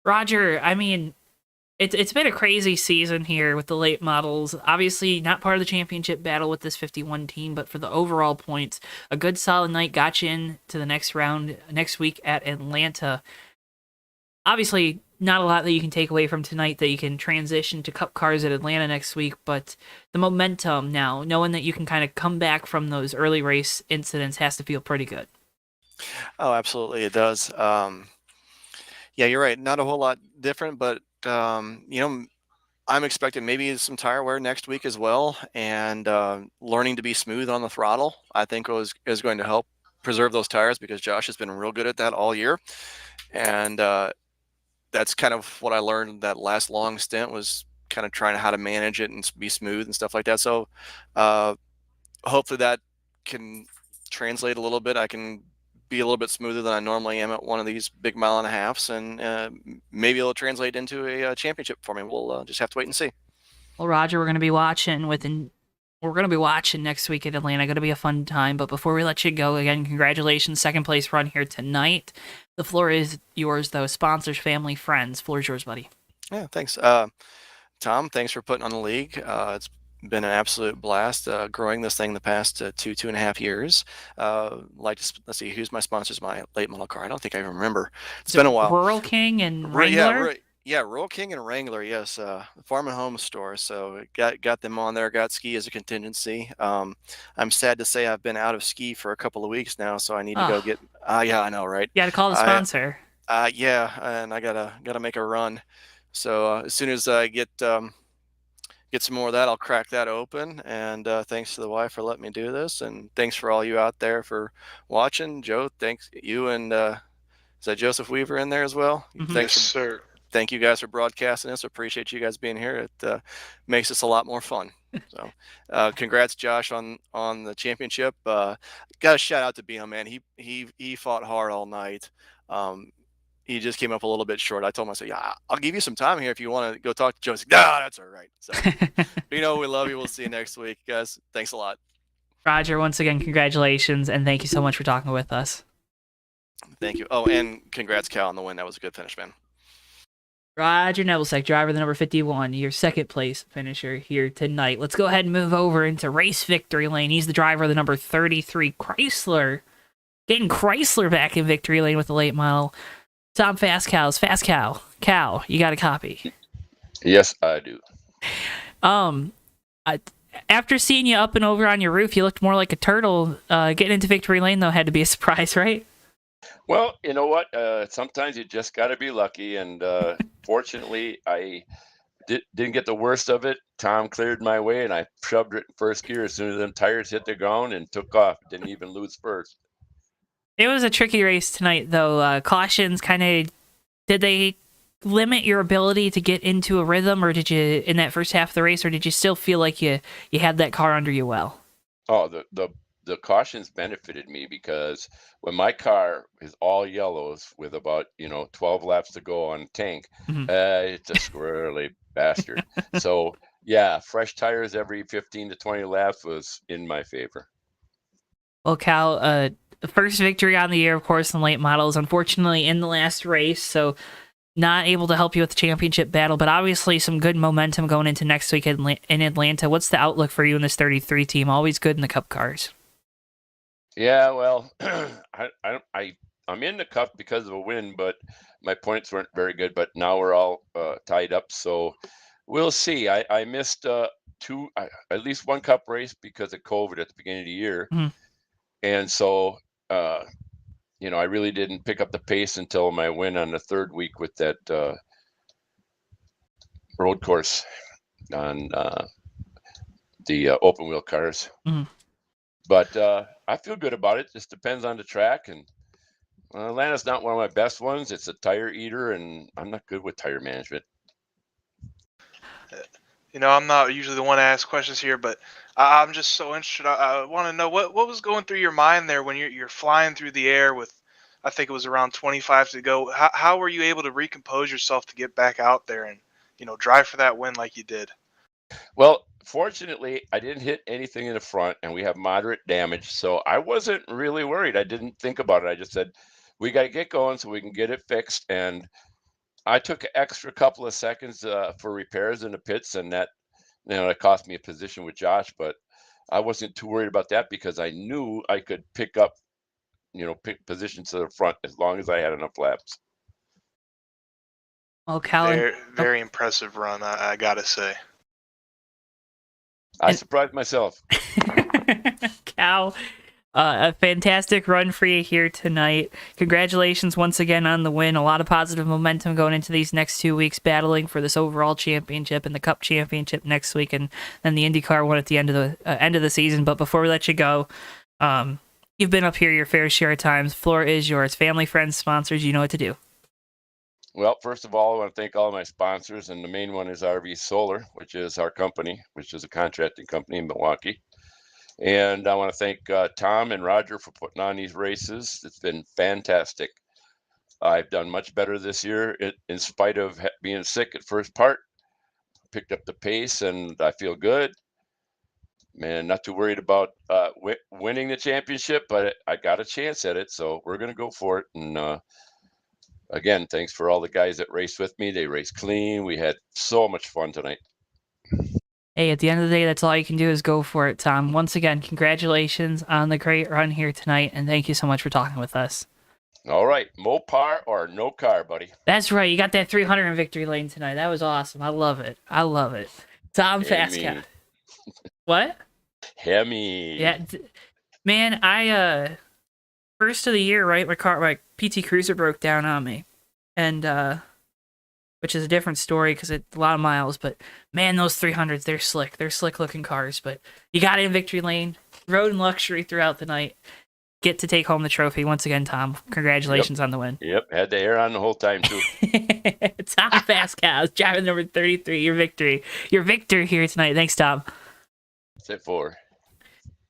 Roger, I mean, it's been a crazy season here with the late models. Obviously, not part of the championship battle with this 51 team, but for the overall points, a good solid night got you in to the next round next week at Atlanta. Obviously, not a lot that you can take away from tonight that you can transition to Cup cars at Atlanta next week, but the momentum now, knowing that you can kind of come back from those early race incidents, has to feel pretty good. Oh, absolutely, it does. Yeah, you're right. Not a whole lot different, but I'm expecting maybe some tire wear next week as well, and learning to be smooth on the throttle. I think is going to help preserve those tires because Josh has been real good at that all year, and that's kind of what I learned that last long stint was kind of trying how to manage it and be smooth and stuff like that. So hopefully that can translate a little bit. I can be a little bit smoother than I normally am at one of these big mile and a halves, and maybe it'll translate into a championship for me. We'll just have to wait and see. Well, Roger, we're going to be watching next week at Atlanta. Going to be a fun time. But before we let you go, again, congratulations, second place run here tonight. The floor is yours, though. Sponsors, family, friends. Floor is yours, buddy. Yeah, thanks, Tom. Thanks for putting on the league. It's been an absolute blast growing this thing the past 2.5 years. Let's see, who's my sponsors? My late model car. I don't think I even remember. It's been a while. Rural King and Wrangler. Yeah, Rural King and Wrangler, yes, Farm and Home store. So got them on there. Got ski as a contingency. I'm sad to say I've been out of ski for a couple of weeks now, so I need to go get. Yeah, I know, right? You got to call the sponsor. Yeah, and I gotta make a run. So as soon as I get some more of that, I'll crack that open. And thanks to the wife for letting me do this, and thanks for all you out there for watching. Joe, thanks you, and is that Joseph Weaver in there as well? Mm-hmm. Yes, sir. Thank you guys for broadcasting this. Appreciate you guys being here. It makes this a lot more fun. So, congrats, Josh, on the championship. Got a shout out to Beam, man. He fought hard all night. He just came up a little bit short. I told him, I said, yeah, I'll give you some time here if you want to go talk to Joe. He said, nah, that's all right. So, we love you. We'll see you next week, guys. Thanks a lot. Roger, once again, congratulations, and thank you so much for talking with us. Thank you. Oh, and congrats, Cal, on the win. That was a good finish, man. Roger Nebelsick, driver of the number 51, your second place finisher here tonight. Let's go ahead and move over into race victory lane. He's the driver of the number 33 Chrysler. Getting Chrysler back in victory lane with the late model. Tom Fast Cow. Cow, you got a copy? Yes, I do. After seeing you up and over on your roof, you looked more like a turtle. Getting into victory lane, though, had to be a surprise, right? Well, you know what? Sometimes you just got to be lucky, and fortunately, I didn't get the worst of it. Tom cleared my way, and I shoved it in first gear as soon as them tires hit the ground and took off. Didn't even lose first. It was a tricky race tonight, though. Cautions did they limit your ability to get into a rhythm, or did you, in that first half of the race, or did you still feel like you had that car under you well? Oh, the cautions benefited me because when my car is all yellows with about 12 laps to go on tank, it's a squirrely bastard. So yeah, fresh tires every 15 to 20 laps was in my favor. Well, Cal, the first victory on the year, of course, in late models, unfortunately in the last race, so not able to help you with the championship battle, but obviously some good momentum going into next week in Atlanta. What's the outlook for you in this 33 team? Always good in the Cup cars. Yeah, well, I'm in the Cup because of a win, but my points weren't very good. But now we're all tied up, so We'll see. I missed at least one cup race because of COVID at the beginning of the year, Mhm. and so I really didn't pick up the pace until my win on the third week with that road course on the open wheel cars. Mhm. But I feel good about it. Just depends on the track, and Atlanta's not one of my best ones. It's a tire eater, and I'm not good with tire management. I'm not usually the one to ask questions here, but I'm just so interested. I want to know what was going through your mind there when you're flying through the air with, I think it was around 25 to go. How were you able to recompose yourself to get back out there and drive for that win like you did? Well, fortunately, I didn't hit anything in the front, and we have moderate damage, so I wasn't really worried. I didn't think about it. I just said, we got to get going so we can get it fixed. And I took an extra couple of seconds for repairs in the pits, and that it cost me a position with Josh. But I wasn't too worried about that because I knew I could pick up, pick positions to the front as long as I had enough laps. Well, Colin, Very, very impressive run, I gotta say. I surprised myself. Cal, a fantastic run for you here tonight. Congratulations once again on the win. A lot of positive momentum going into these next 2 weeks, battling for this overall championship and the Cup championship next week, and then the IndyCar one at the end of the season. But before we let you go, you've been up here your fair share of times. Floor is yours. Family, friends, sponsors. You know what to do. Well, first of all, I want to thank all of my sponsors, and the main one is RV Solar, which is our company, which is a contracting company in Milwaukee. And I want to thank Tom and Roger for putting on these races. It's been fantastic. I've done much better this year in spite of being sick at first part. Picked up the pace, and I feel good. Man, not too worried about winning the championship, but I got a chance at it, so we're going to go for it. And again, thanks for all the guys that raced with me. They raced clean. We had so much fun tonight. Hey, at the end of the day, that's all you can do is go for it, Tom. Once again, congratulations on the great run here tonight, and thank you so much for talking with us. All right, Mopar or no car, buddy. That's right. You got that 300 in victory lane tonight. That was awesome. I love it. I love it. Tom Fastcat. What? Hemi. Yeah, man. First of the year, right? My PT Cruiser broke down on me, and which is a different story because it's a lot of miles. But man, those 300s, they're slick. They're slick looking cars. But you got it in victory lane. Rode in luxury throughout the night. Get to take home the trophy once again, Tom. Congratulations on the win. Yep, had the air on the whole time too. Tom Fastcow, driving number 33. Your victor here tonight. Thanks, Tom. That's it for.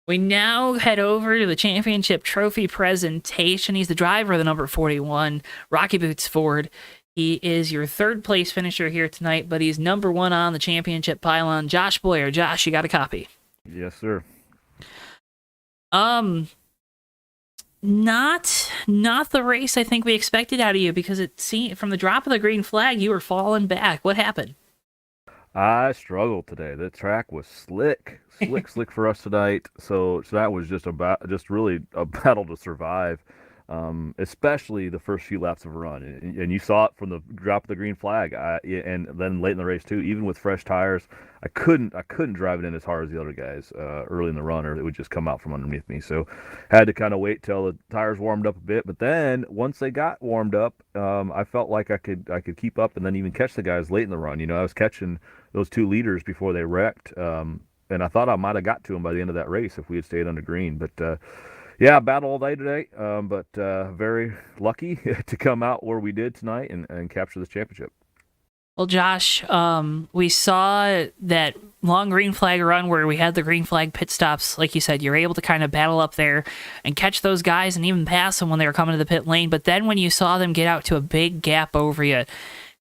We now head over to the championship trophy presentation. He's the driver of the number 41, Rocky Boots Ford. He is your third place finisher here tonight, but he's number one on the championship pylon. Josh Boyer. Josh, you got a copy? Yes, sir. Not the race I think we expected out of you, because it seemed from the drop of the green flag you were falling back. What happened? I struggled today. The track was slick for us tonight. So that was just really a battle to survive, especially the first few laps of a run. And you saw it from the drop of the green flag, and then late in the race too. Even with fresh tires, I couldn't drive it in as hard as the other guys early in the run, or it would just come out from underneath me. So had to kind of wait till the tires warmed up a bit. But then once they got warmed up, I felt like I could keep up and then even catch the guys late in the run. I was catching those two leaders before they wrecked, and I thought I might have got to them by the end of that race if we had stayed under green. But yeah, battle all day today, but very lucky to come out where we did tonight and capture this championship. Well, Josh, we saw that long green flag run where we had the green flag pit stops. Like you said, you're able to kind of battle up there and catch those guys and even pass them when they were coming to the pit lane. But then when you saw them get out to a big gap over you,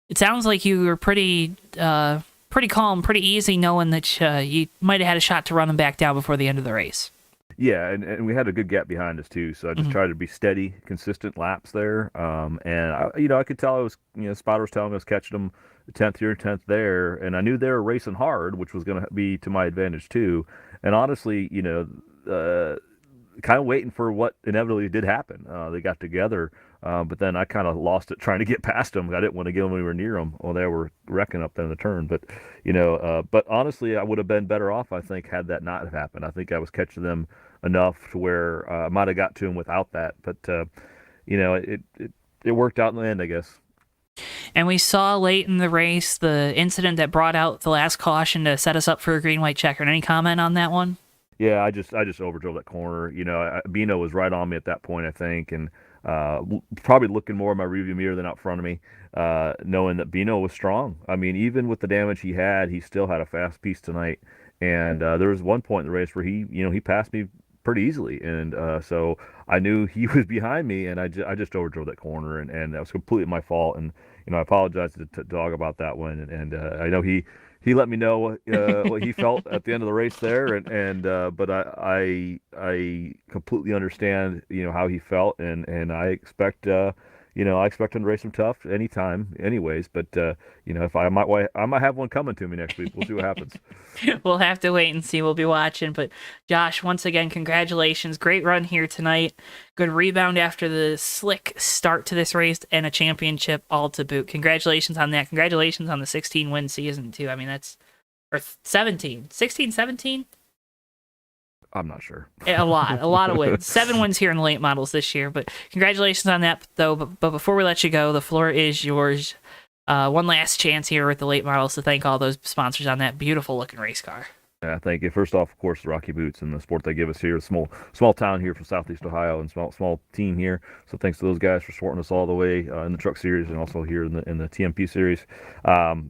it sounds like you were pretty calm, pretty easy, knowing that you might have had a shot to run them back down before the end of the race. Yeah, and we had a good gap behind us too, so I just tried to be steady, consistent laps there. And I could tell I was, spotter was telling me I was catching them 10th here, 10th there, and I knew they were racing hard, which was going to be to my advantage too. And honestly, kind of waiting for what inevitably did happen. They got together But then I kind of lost it trying to get past them. I didn't want to get anywhere near them while they were wrecking up there in the turn. But, but honestly, I would have been better off, I think, had that not have happened. I think I was catching them enough to where I might have got to them without that. But, it worked out in the end, I guess. And we saw late in the race the incident that brought out the last caution to set us up for a green-white checker. Any comment on that one? Yeah, I just overdrove that corner. Bino was right on me at that point, I think, and probably looking more in my rearview mirror than out front of me, knowing that Bino was strong. I mean, even with the damage he had, he still had a fast piece tonight. And there was one point in the race where he passed me pretty easily, and so I knew he was behind me, and I just overdrove that corner, and that was completely my fault. And I apologize to Dog about that one, and I know he let me know what he felt at the end of the race there, but I completely understand how he felt, and I expect I expect him to race him tough anytime, anyways. But if I might have one coming to me next week. We'll see what happens. We'll have to wait and see. We'll be watching. But Josh, once again, congratulations! Great run here tonight. Good rebound after the slick start to this race, and a championship all to boot. Congratulations on that. Congratulations on the 16-win season too. I mean, or 17, 16, 17. I'm not sure. A lot of wins. 7 wins here in the late models this year. But congratulations on that, though. But before we let you go, the floor is yours. One last chance here with the late models to thank all those sponsors on that beautiful looking race car. Yeah, thank you. First off, of course, the Rocky Boots and the support they give us here. Small town here from Southeast Ohio, and small team here. So thanks to those guys for supporting us all the way in the Truck Series and also here in the TMP Series.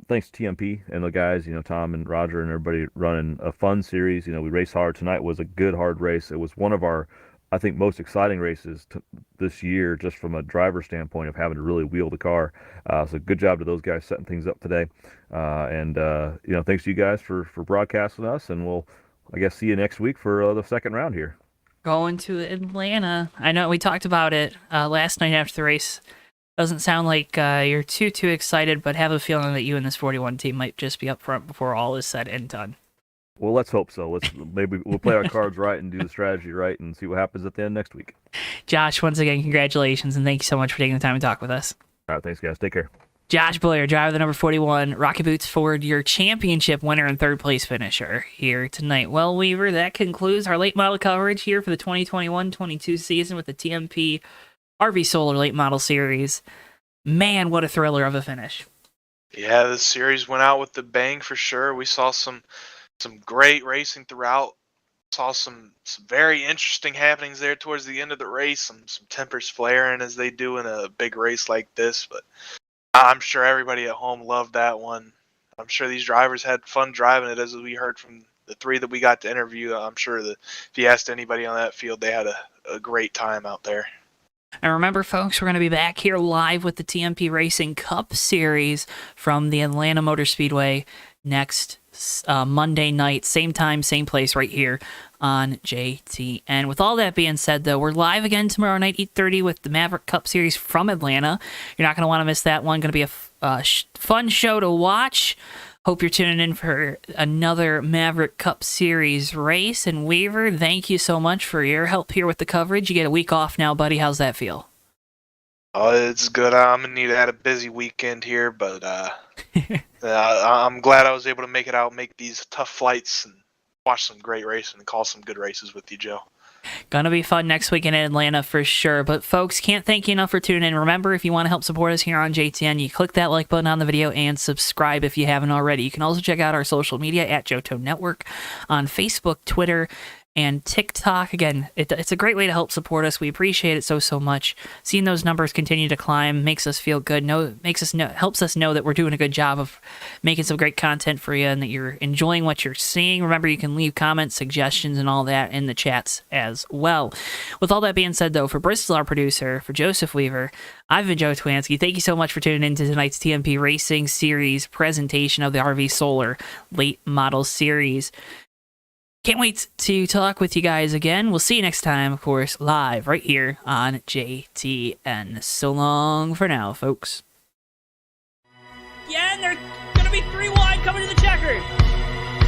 Thanks to TMP and the guys, Tom and Roger and everybody running a fun series. We raced hard. Tonight was a good, hard race. It was one of our, I think, most exciting races this year, just from a driver standpoint of having to really wheel the car. So good job to those guys setting things up today. And thanks to you guys for broadcasting us, and we'll, I guess, see you next week for the second round here. Going to Atlanta. I know we talked about it last night after the race. Doesn't sound like you're too excited, but have a feeling that you and this 41 team might just be up front before all is said and done. Well, let's hope so. Maybe we'll play our cards right and do the strategy right and see what happens at the end next week. Josh, once again, congratulations, and thank you so much for taking the time to talk with us. All right, thanks, guys. Take care. Josh Blair, driver of the number 41, Rocky Boots Ford, your championship winner and third place finisher here tonight. Well, Weaver, that concludes our late model coverage here for the 2021-22 season with the TMP RV Solar Late Model Series. Man, what a thriller of a finish. Yeah, the series went out with the bang for sure. We saw some great racing throughout. Saw some very interesting happenings there towards the end of the race. Some tempers flaring as they do in a big race like this. But I'm sure everybody at home loved that one. I'm sure these drivers had fun driving it, as we heard from the 3 that we got to interview. I'm sure that if you asked anybody on that field, they had a great time out there. And remember, folks, we're going to be back here live with the TMP Racing Cup Series from the Atlanta Motor Speedway next Monday night, same time, same place, right here on JTN. With all that being said, though, we're live again tomorrow night, 8:30, with the Maverick Cup Series from Atlanta. You're not going to want to miss that one. Going to be a fun show to watch. Hope you're tuning in for another Maverick Cup Series race. And Weaver, thank you so much for your help here with the coverage. You get a week off now, buddy. How's that feel? Oh, it's good. I'm gonna need to have a busy weekend here, but I'm glad I was able to make it out, make these tough flights, and watch some great racing and call some good races with you, Joe. Gonna be fun next week in Atlanta for sure. But folks, can't thank you enough for tuning in. Remember, if you want to help support us here on JTN, you click that like button on the video and subscribe if you haven't already. You can also check out our social media at Johto Network on Facebook, Twitter, and TikTok. Again, it's a great way to help support us. We appreciate it so much. Seeing those numbers continue to climb makes us feel good. Helps us know that we're doing a good job of making some great content for you and that you're enjoying what you're seeing. Remember, you can leave comments, suggestions, and all that in the chats as well. With all that being said, though, for Bristol, our producer, for Joseph Weaver, I've been Joe Twansky. Thank you so much for tuning in to tonight's TMP Racing Series presentation of the RV Solar Late Model Series. Can't wait to talk with you guys again. We'll see you next time, of course, live right here on JTN. So long for now, folks. Yeah, and they're going to be 3 wide coming to the checker.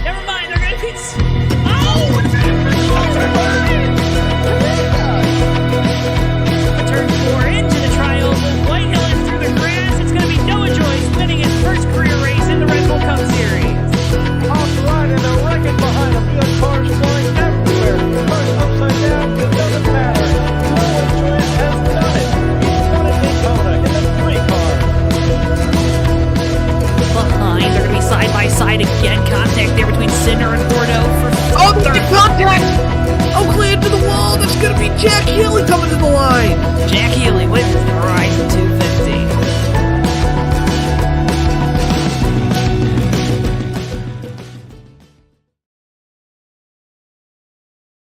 Never mind, they're going to be... Oh! Turn 4 into the triangle. Jack Neely